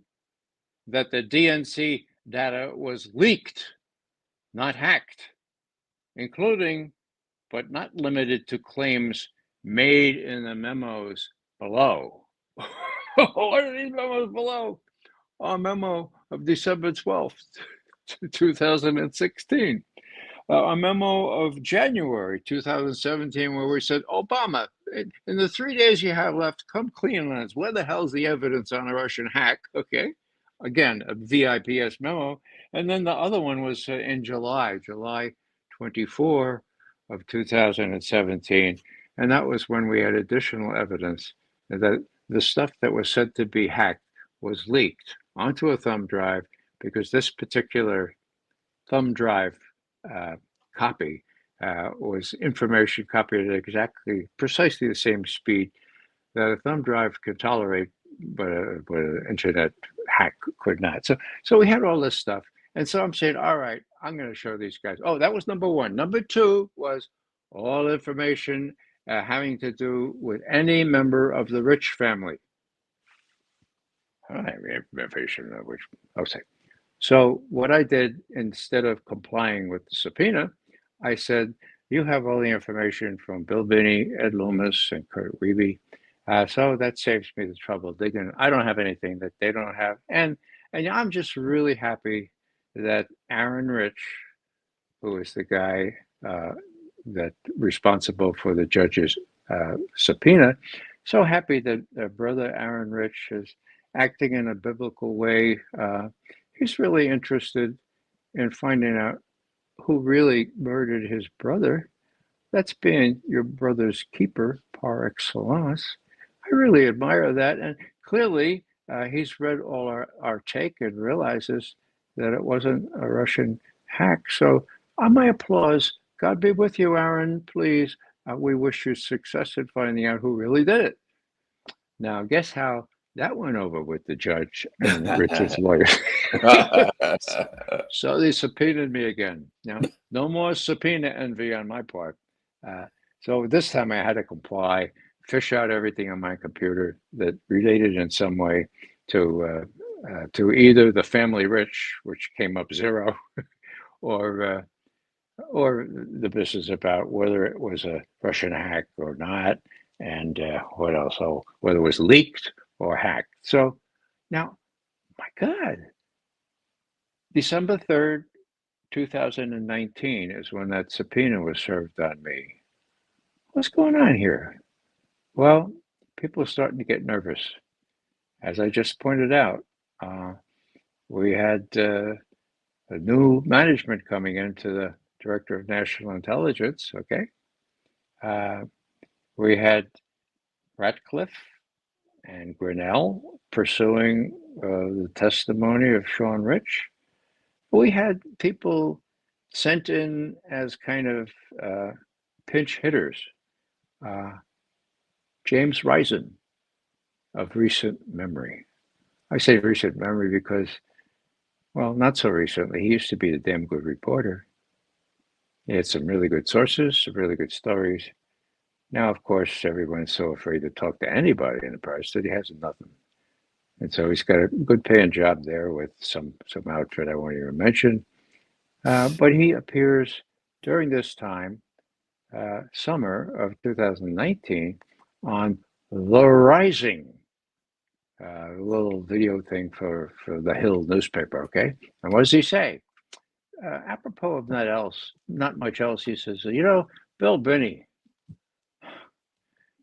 that the DNC data was leaked, not hacked, including but not limited to claims made in the memos below. What are these memos below? A memo of December 12th, 2016. A memo of January 2017, where we said, Obama, in the 3 days you have left, come clean on us. Where the hell's the evidence on a Russian hack? Okay. Again, a VIPS memo. And then the other one was in July 24 of 2017. And that was when we had additional evidence that the stuff that was said to be hacked was leaked onto a thumb drive, because this particular thumb drive copy was information copied at precisely the same speed that a thumb drive could tolerate, but an internet hack could not. So we had all this stuff. And so I'm saying, all right, I'm going to show these guys. Oh, that was number one. Number two was all information having to do with any member of the Rich family. Information of which, okay. So what I did, instead of complying with the subpoena, I said You have all the information from Bill Binney, Ed Loomis, and Kurt Wiebe. So that saves me the trouble digging. I don't have anything that they don't have. And I'm just really happy that Aaron Rich, who is the guy that responsible for the judge's subpoena, so happy that brother Aaron Rich is acting in a biblical way. He's really interested in finding out who really murdered his brother. That's being your brother's keeper par excellence. I really admire that. And clearly, he's read all our take and realizes that it wasn't a Russian hack. So, on my applause, God be with you, Aaron. Please, we wish you success in finding out who really did it. Now, guess how that went over with the judge and Richard's lawyer. So they subpoenaed me again. Now, no more subpoena envy on my part. So this time I had to comply, fish out everything on my computer that related in some way to either the family rich, which came up zero, or or the business about whether it was a Russian hack or not, and what else? Oh, whether it was leaked or hacked. So now, my God, December 3rd, 2019 is when that subpoena was served on me. What's going on here? Well, people are starting to get nervous. As I just pointed out, we had a new management coming into the Director of National Intelligence, okay? We had Ratcliffe and Grinnell pursuing the testimony of Sean Rich. We had people sent in as kind of pinch hitters. James Risen of recent memory. I say recent memory because, well, not so recently. He used to be a damn good reporter. He had some really good sources, some really good stories. Now, of course, everyone's so afraid to talk to anybody in the press that he has nothing. And so he's got a good paying job there with some outfit I won't even mention. But he appears during this time, summer of 2019, on The Rising, a little video thing for the Hill newspaper, okay? And what does he say? Apropos of not much else, he says, Bill Binney,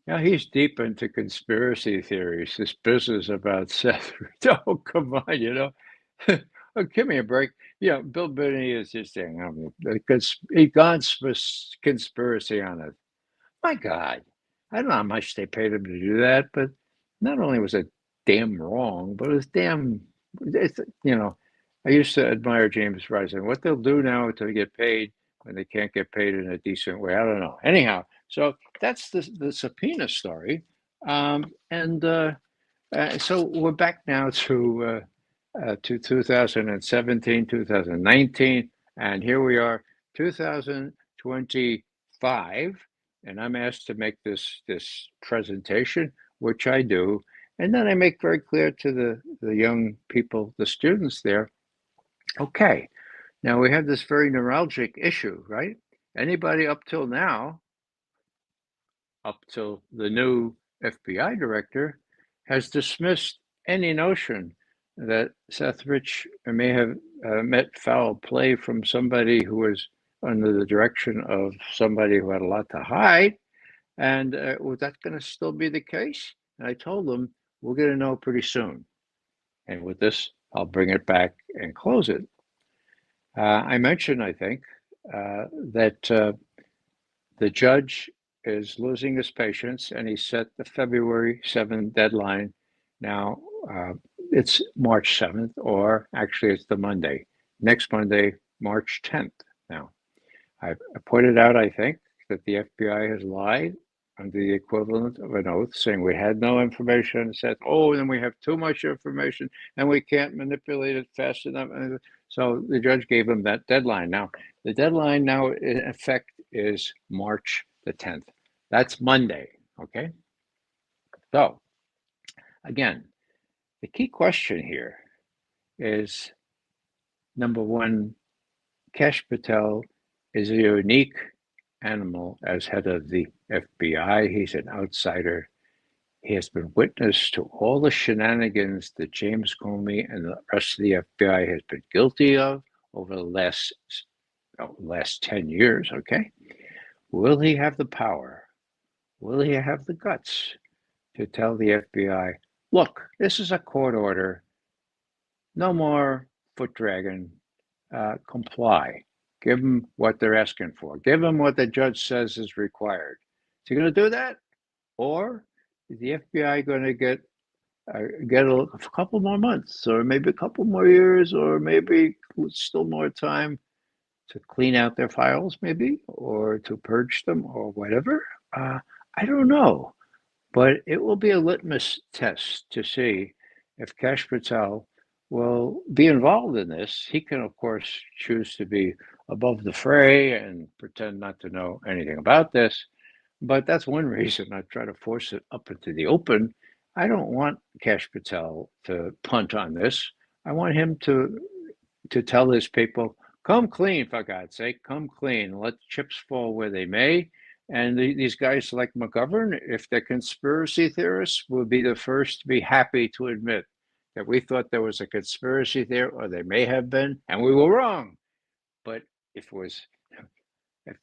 he's deep into conspiracy theories, this business about Seth Rich. Oh, come on, oh, give me a break. Bill Binney is just saying, because he gone conspiracy on it. My God, I don't know how much they paid him to do that, but not only was it damn wrong, but it's I used to admire James Risen. What they'll do now to get paid when they can't get paid in a decent way, I don't know. Anyhow, so that's the subpoena story. So we're back now to 2017, 2019, and here we are, 2025, and I'm asked to make this presentation, which I do, and then I make very clear to the young people, the students there, okay, now we have this very neuralgic issue, right? Anybody up till now, up till the new FBI director, has dismissed any notion that Seth Rich may have met foul play from somebody who was under the direction of somebody who had a lot to hide. And was that going to still be the case? And I told them, we're going to know pretty soon. And with this, I'll bring it back and close it. I mentioned, I think, that the judge is losing his patience, and he set the February 7th deadline. Now, it's March 7th, or actually it's the Monday. Next Monday, March 10th. Now, I pointed out, I think, that the FBI has lied under the equivalent of an oath, saying we had no information, and said, then we have too much information, and we can't manipulate it fast enough. So the judge gave him that deadline. Now, the deadline now, in effect, is March the 10th. That's Monday, okay? So, again, the key question here is, number one, Kash Patel is a unique animal as head of the FBI. He's an outsider. He has been witness to all the shenanigans that James Comey and the rest of the FBI has been guilty of over the last 10 years, okay? Will he have the power? Will he have the guts to tell the FBI, look, this is a court order, no more foot dragging, comply. Give them what they're asking for. Give them what the judge says is required. Is he going to do that? Or is the FBI going to get a couple more months, or maybe a couple more years, or maybe still more time to clean out their files, maybe, or to purge them, or whatever? I don't know. But it will be a litmus test to see if Kash Patel will be involved in this. He can, of course, choose to be above the fray and pretend not to know anything about this. But that's one reason I try to force it up into the open. I don't want Kash Patel to punt on this. I want him to tell his people, come clean, for God's sake, come clean. Let the chips fall where they may. And these guys like McGovern, if they're conspiracy theorists, will be the first to be happy to admit that we thought there was a conspiracy there, or there may have been, and we were wrong. But if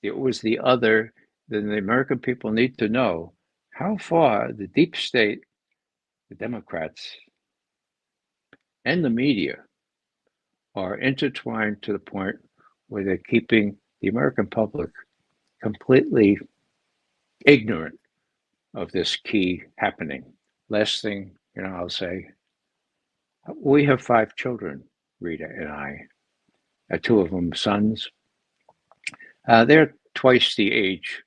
it was the other, then the American people need to know how far the deep state, the Democrats, and the media are intertwined to the point where they're keeping the American public completely ignorant of this key happening. Last thing, I'll say, we have 5 children, Rita and I, 2 of them sons. They're twice the age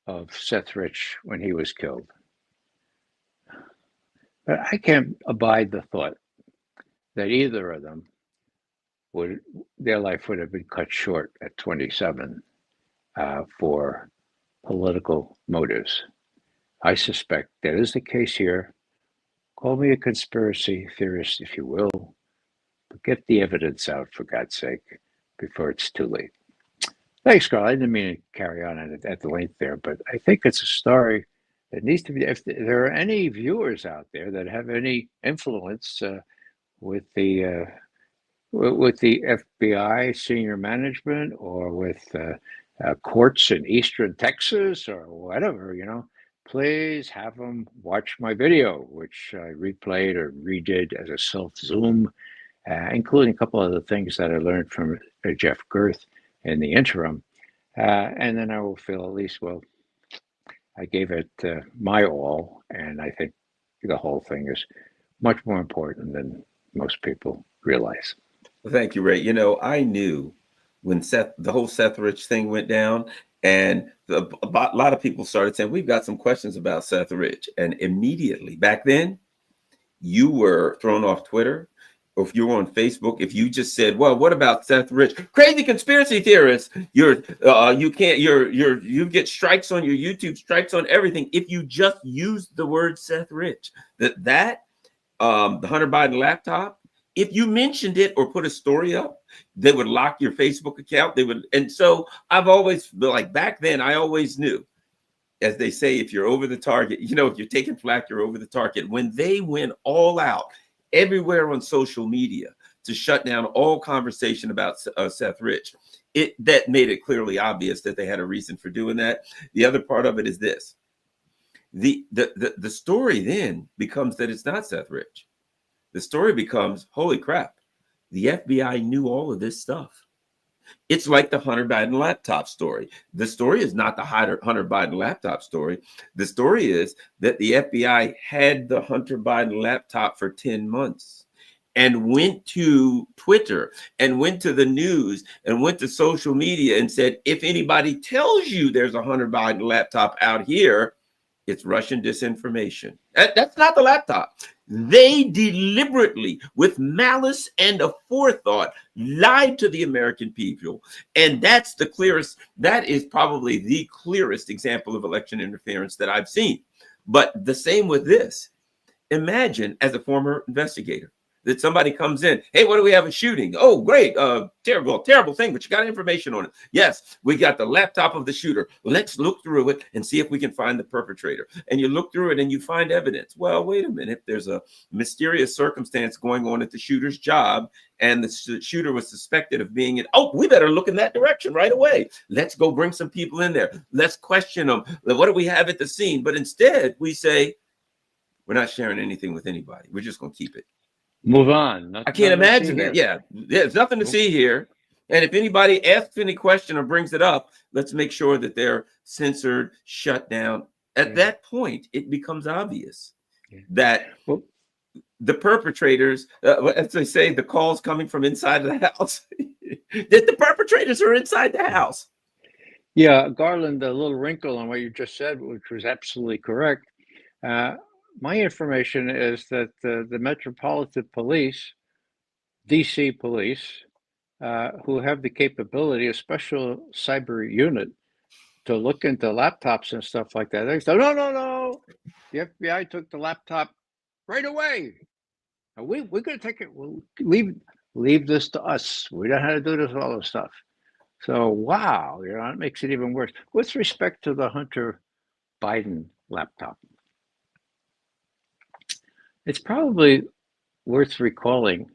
of Seth Rich when he was killed. But I can't abide the thought that either of them their life would have been cut short at 27 for political motives. I suspect that is the case here. Call me a conspiracy theorist if you will, but get the evidence out, for God's sake, before it's too late. Thanks, Carl. I didn't mean to carry on at the length there, but I think it's a story that needs to be. If there are any viewers out there that have any influence with the FBI senior management, or with courts in Eastern Texas, or whatever, please have them watch my video, which I replayed or redid as a self-Zoom, including a couple of the things that I learned from Jeff Girth in the interim. And then I will feel at least, well, I gave it my all, and I think the whole thing is much more important than most people realize. Well, thank you, Ray. I knew when the whole Seth Rich thing went down, and a lot of people started saying, we've got some questions about Seth Rich. And immediately back then, you were thrown off Twitter, or if you were on Facebook, if you just said, well, what about Seth Rich? Crazy conspiracy theorists. You get strikes on your YouTube, strikes on everything. If you just use the word Seth Rich, the Hunter Biden laptop, if you mentioned it or put a story up, they would lock your Facebook account. And so I've always, like back then, I always knew, as they say, if you're over the target, if you're taking flack, you're over the target. When they went all out everywhere on social media to shut down all conversation about Seth Rich, that made it clearly obvious that they had a reason for doing that. The other part of it is this: the story then becomes that it's not Seth Rich. The story becomes, holy crap, the FBI knew all of this stuff. It's like the Hunter Biden laptop story. The story is not the Hunter Biden laptop story. The story is that the FBI had the Hunter Biden laptop for 10 months and went to Twitter and went to the news and went to social media and said, if anybody tells you there's a Hunter Biden laptop out here, it's Russian disinformation. That's not the laptop. They deliberately, with malice and a forethought, lied to the American people. And that is probably the clearest example of election interference that I've seen. But the same with this. Imagine, as a former investigator, that somebody comes in. Hey, what do we have a shooting? Oh, great. Terrible thing, but you got information on it. Yes, we got the laptop of the shooter. Let's look through it and see if we can find the perpetrator. And you look through it and you find evidence. Well, wait a minute. There's a mysterious circumstance going on at the shooter's job, and the shooter was suspected of being in. Oh, we better look in that direction right away. Let's go bring some people in there. Let's question them. What do we have at the scene? But instead, we say, we're not sharing anything with anybody. We're just going to keep it. Move on. I can't imagine it. Yeah, there's nothing to see here. And if anybody asks any question or brings it up, let's make sure that they're censored, shut down. At that point, it becomes obvious that the perpetrators, as they say, the calls coming from inside of the house, that the perpetrators are inside the house. Yeah, Garland, a little wrinkle on what you just said, which was absolutely correct. My information is that the Metropolitan Police, DC Police, who have the capability, a special cyber unit, to look into laptops and stuff like that. They say, no. The FBI took the laptop right away. We're going to take it. We'll leave this to us. We know how to do this, all this stuff. So, wow, it makes it even worse. With respect to the Hunter Biden laptop, it's probably worth recalling.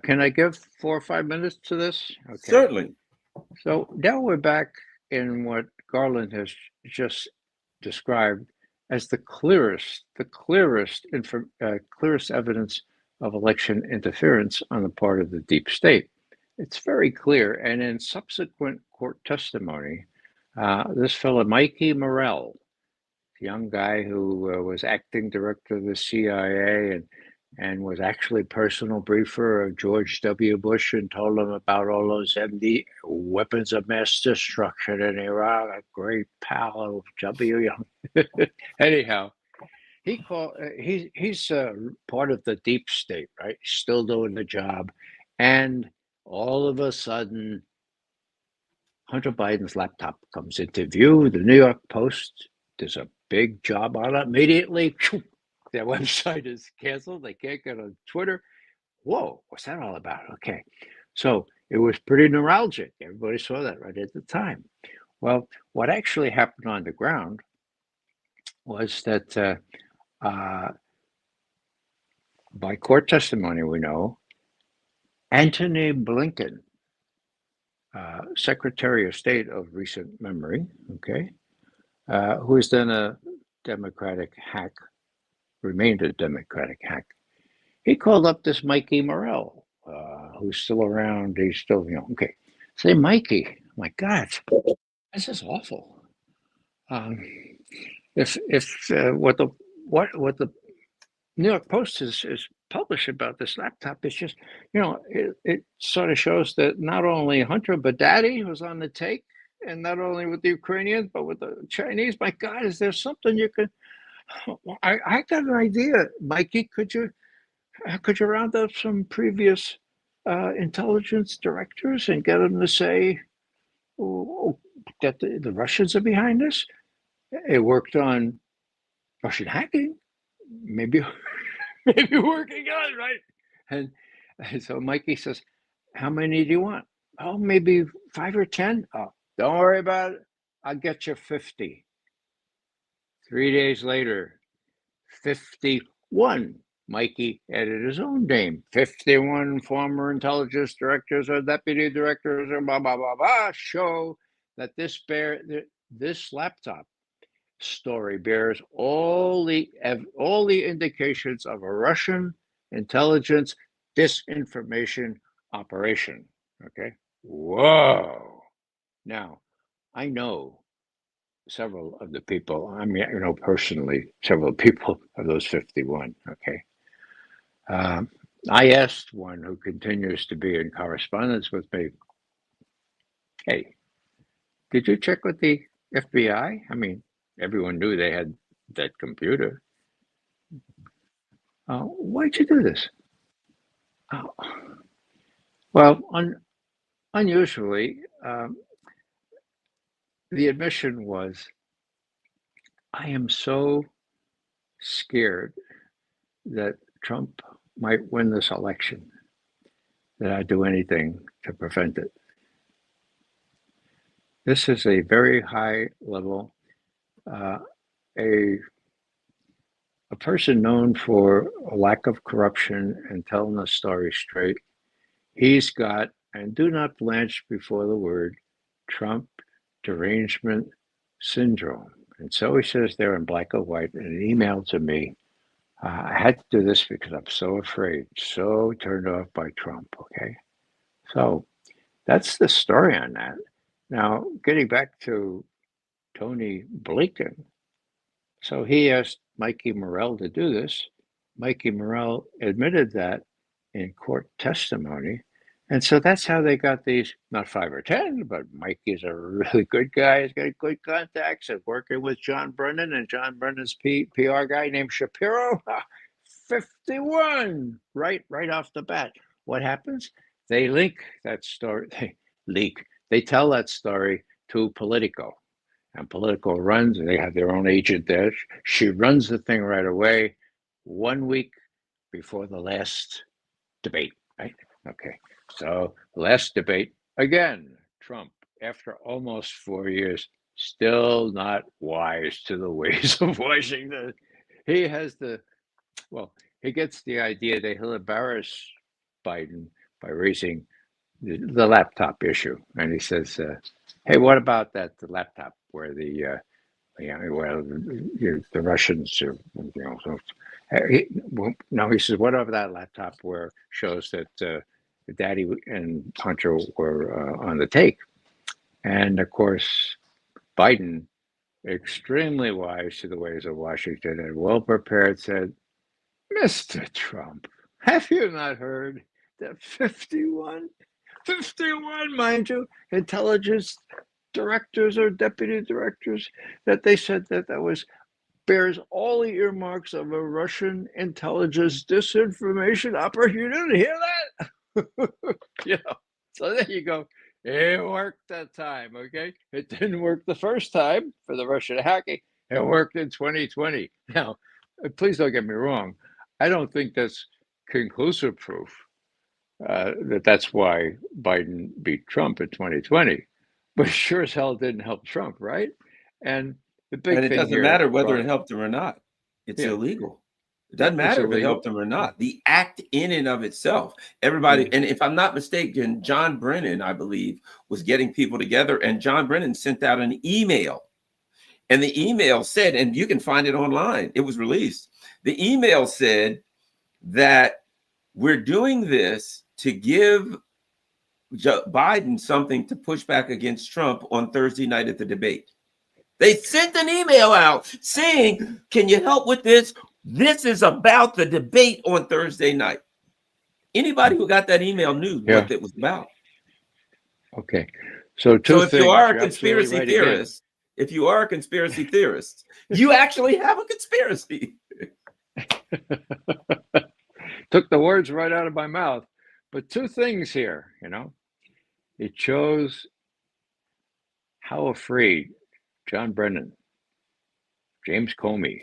Can I give 4 or 5 minutes to this? Okay. Certainly. So now we're back in what Garland has just described as the clearest evidence of election interference on the part of the deep state. It's very clear, and in subsequent court testimony, this fellow Mikey Morell, young guy who was acting director of the CIA and was actually personal briefer of George W. Bush and told him about all those MD weapons of mass destruction in Iraq, a great pal of W. Anyhow, he's part of the deep state, right? He's still doing the job. And all of a sudden, Hunter Biden's laptop comes into view. The New York Post, there's a big job on it. Immediately, their website is canceled. They can't get on Twitter. Whoa, what's that all about? Okay. So it was pretty neuralgic. Everybody saw that right at the time. Well, what actually happened on the ground was that by court testimony, we know, Antony Blinken, Secretary of State of recent memory, okay, who is then a Democratic hack, remained a Democratic hack. He called up this Mikey Morell, who's still around. He's still, okay. Say, Mikey, my God, this is awful. If what the New York Post is published about this laptop, it's just, it sort of shows that not only Hunter Badadi was on the take, and not only with the Ukrainians, but with the Chinese. My God, is there something you could? I got an idea, Mikey. Could you round up some previous intelligence directors and get them to say that the Russians are behind this? It worked on Russian hacking, maybe working on it, right? And so Mikey says, "How many do you want?" Oh, maybe 5 or 10. Oh, don't worry about it. I'll get you 50. 3 days later, 51. Mikey added his own name. 51 former intelligence directors or deputy directors or blah, blah, blah, blah, show that this laptop story bears all the indications of a Russian intelligence disinformation operation. Okay. Whoa. Now, I know several of the people, personally, several people of those 51, okay? I asked one who continues to be in correspondence with me, hey, did you check with the FBI? I mean, everyone knew they had that computer. Why'd you do this? Well, unusually, the admission was, I am so scared that Trump might win this election, that I'd do anything to prevent it. This is a very high level, uh, a person known for a lack of corruption and telling the story straight. He's got, and do not blanch before the word, Trump derangement syndrome. And so he says there in black and white in an email to me. I had to do this because I'm so afraid, so turned off by Trump. Okay. So that's the story on that. Now, getting back to Tony Blinken. So he asked Mikey Morell to do this. Mikey Morell admitted that in court testimony. And so that's how they got these, not 5 or 10, but Mikey's a really good guy. He's got good contacts and working with John Brennan and John Brennan's PR guy named Shapiro. 51, right off the bat. What happens? They link that story, they tell that story to Politico. And Politico runs, and they have their own agent there. She runs the thing right away, 1 week before the last debate, right? Okay. So the last debate, again, Trump, after almost 4 years, still not wise to the ways of Washington. He gets the idea that he'll embarrass Biden by raising the laptop issue. And he says, hey, what about the laptop where the Russians, he says, what about that laptop where shows that Daddy and Hunter were on the take? And of course, Biden, extremely wise to the ways of Washington and well prepared, said, Mr. Trump, have you not heard that 51, mind you, intelligence directors or deputy directors, that they said that bears all the earmarks of a Russian intelligence disinformation operation? You didn't hear that? So there you go. It worked that time, okay? It didn't work the first time for the Russian hacking. It worked in 2020. Now, please don't get me wrong. I don't think that's conclusive proof that's why Biden beat Trump in 2020. But sure as hell didn't help Trump, right? And the big and it thing doesn't here, matter whether it helped him or not. It's illegal. It doesn't matter if it helped him or not. The act in and of itself, everybody, and if I'm not mistaken, John Brennan, I believe, was getting people together, and John Brennan sent out an email. And the email said, and you can find it online, it was released. The email said that we're doing this to give Biden something to push back against Trump on Thursday night at the debate. They sent an email out saying, can you help with this? This is about the debate on Thursday night. Anybody who got that email knew what it was about. Okay. So if you are a conspiracy theorist, you actually have a conspiracy. Took the words right out of my mouth. But two things here, It shows how afraid John Brennan, James Comey,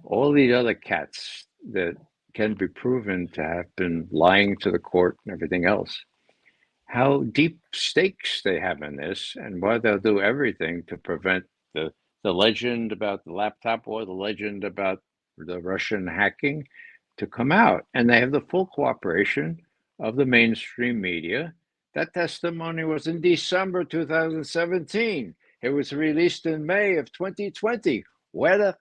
all these other cats that can be proven to have been lying to the court and everything else, how deep stakes they have in this, and why they'll do everything to prevent the legend about the laptop or the legend about the Russian hacking to come out. And they have the full cooperation of the mainstream media. That testimony was in December 2017. It was released in May of 2020. Where the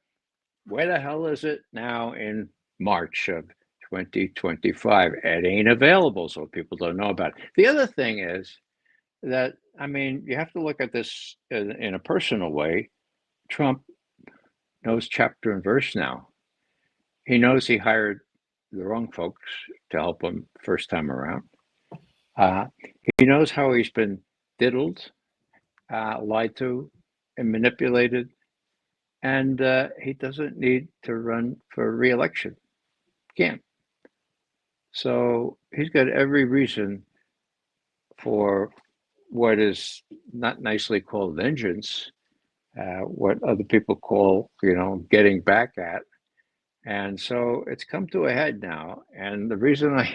hell is it now in March of 2025? It ain't available, so people don't know about it. The other thing is that, you have to look at this in a personal way. Trump knows chapter and verse now. He knows he hired the wrong folks to help him first time around. He knows how he's been diddled, lied to, and manipulated, and he doesn't need to run for re-election. Can't. So he's got every reason for what is not nicely called vengeance, what other people call, getting back at. And so it's come to a head now. And the reason I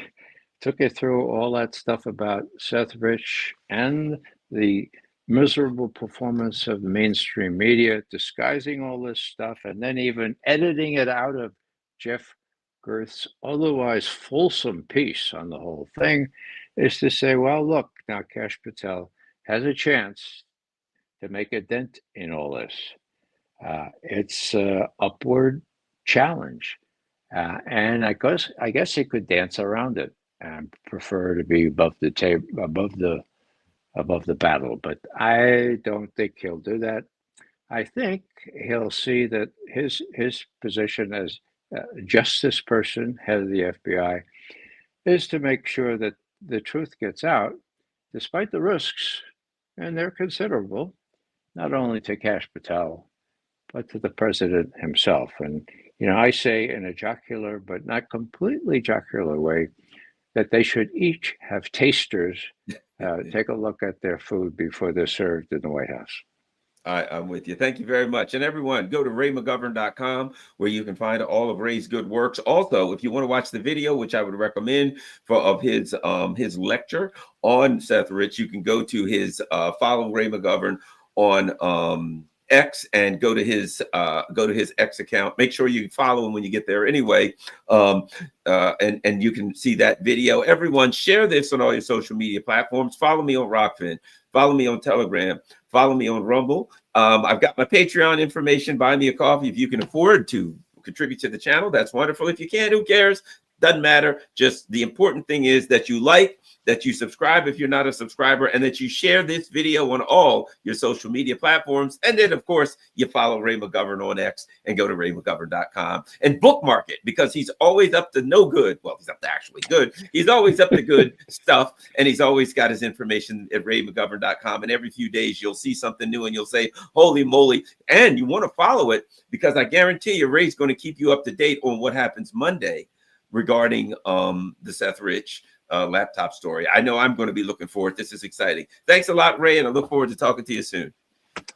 took it through all that stuff about Seth Rich and the miserable performance of the mainstream media, disguising all this stuff, and then even editing it out of Jeff Gerth's otherwise fulsome piece on the whole thing, is to say, well, look, now Kash Patel has a chance to make a dent in all this. It's an upward challenge. And I guess he could dance around it and prefer to be above the table, above the battle. But I don't think he'll do that. I think he'll see that his position as justice person, head of the FBI, is to make sure that the truth gets out, despite the risks, and they're considerable, not only to Kash Patel, but to the president himself. And, I say in a jocular, but not completely jocular way, that they should each have tasters take a look at their food before they're served in the White House. I'm with you. Thank you very much. And everyone, go to RayMcGovern.com where you can find all of Ray's good works. Also, if you want to watch the video, which I would recommend of his lecture on Seth Rich, you can go to his follow Ray McGovern on X and go to his X account. Make sure you follow him when you get there anyway. And you can see that video. Everyone, share this on all your social media platforms. Follow me on Rockfin. Follow me on Telegram. Follow me on Rumble. I've got my Patreon information. Buy me a coffee if you can afford to contribute to the channel. That's wonderful. If you can't, who cares? Doesn't matter. Just the important thing is that you like, that you subscribe if you're not a subscriber, and that you share this video on all your social media platforms. And then, of course, you follow Ray McGovern on X and go to RayMcGovern.com and bookmark it, because he's always up to no good. Well, he's up to actually good. He's always up to good stuff, and he's always got his information at RayMcGovern.com. And every few days, you'll see something new, and you'll say, holy moly. And you want to follow it, because I guarantee you, Ray's going to keep you up to date on what happens Monday regarding the Seth Rich laptop story. I know I'm going to be looking forward. This is exciting. Thanks a lot, Ray, and I look forward to talking to you soon.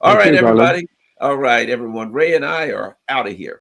All right, everybody. All right, everyone. Ray and I are out of here.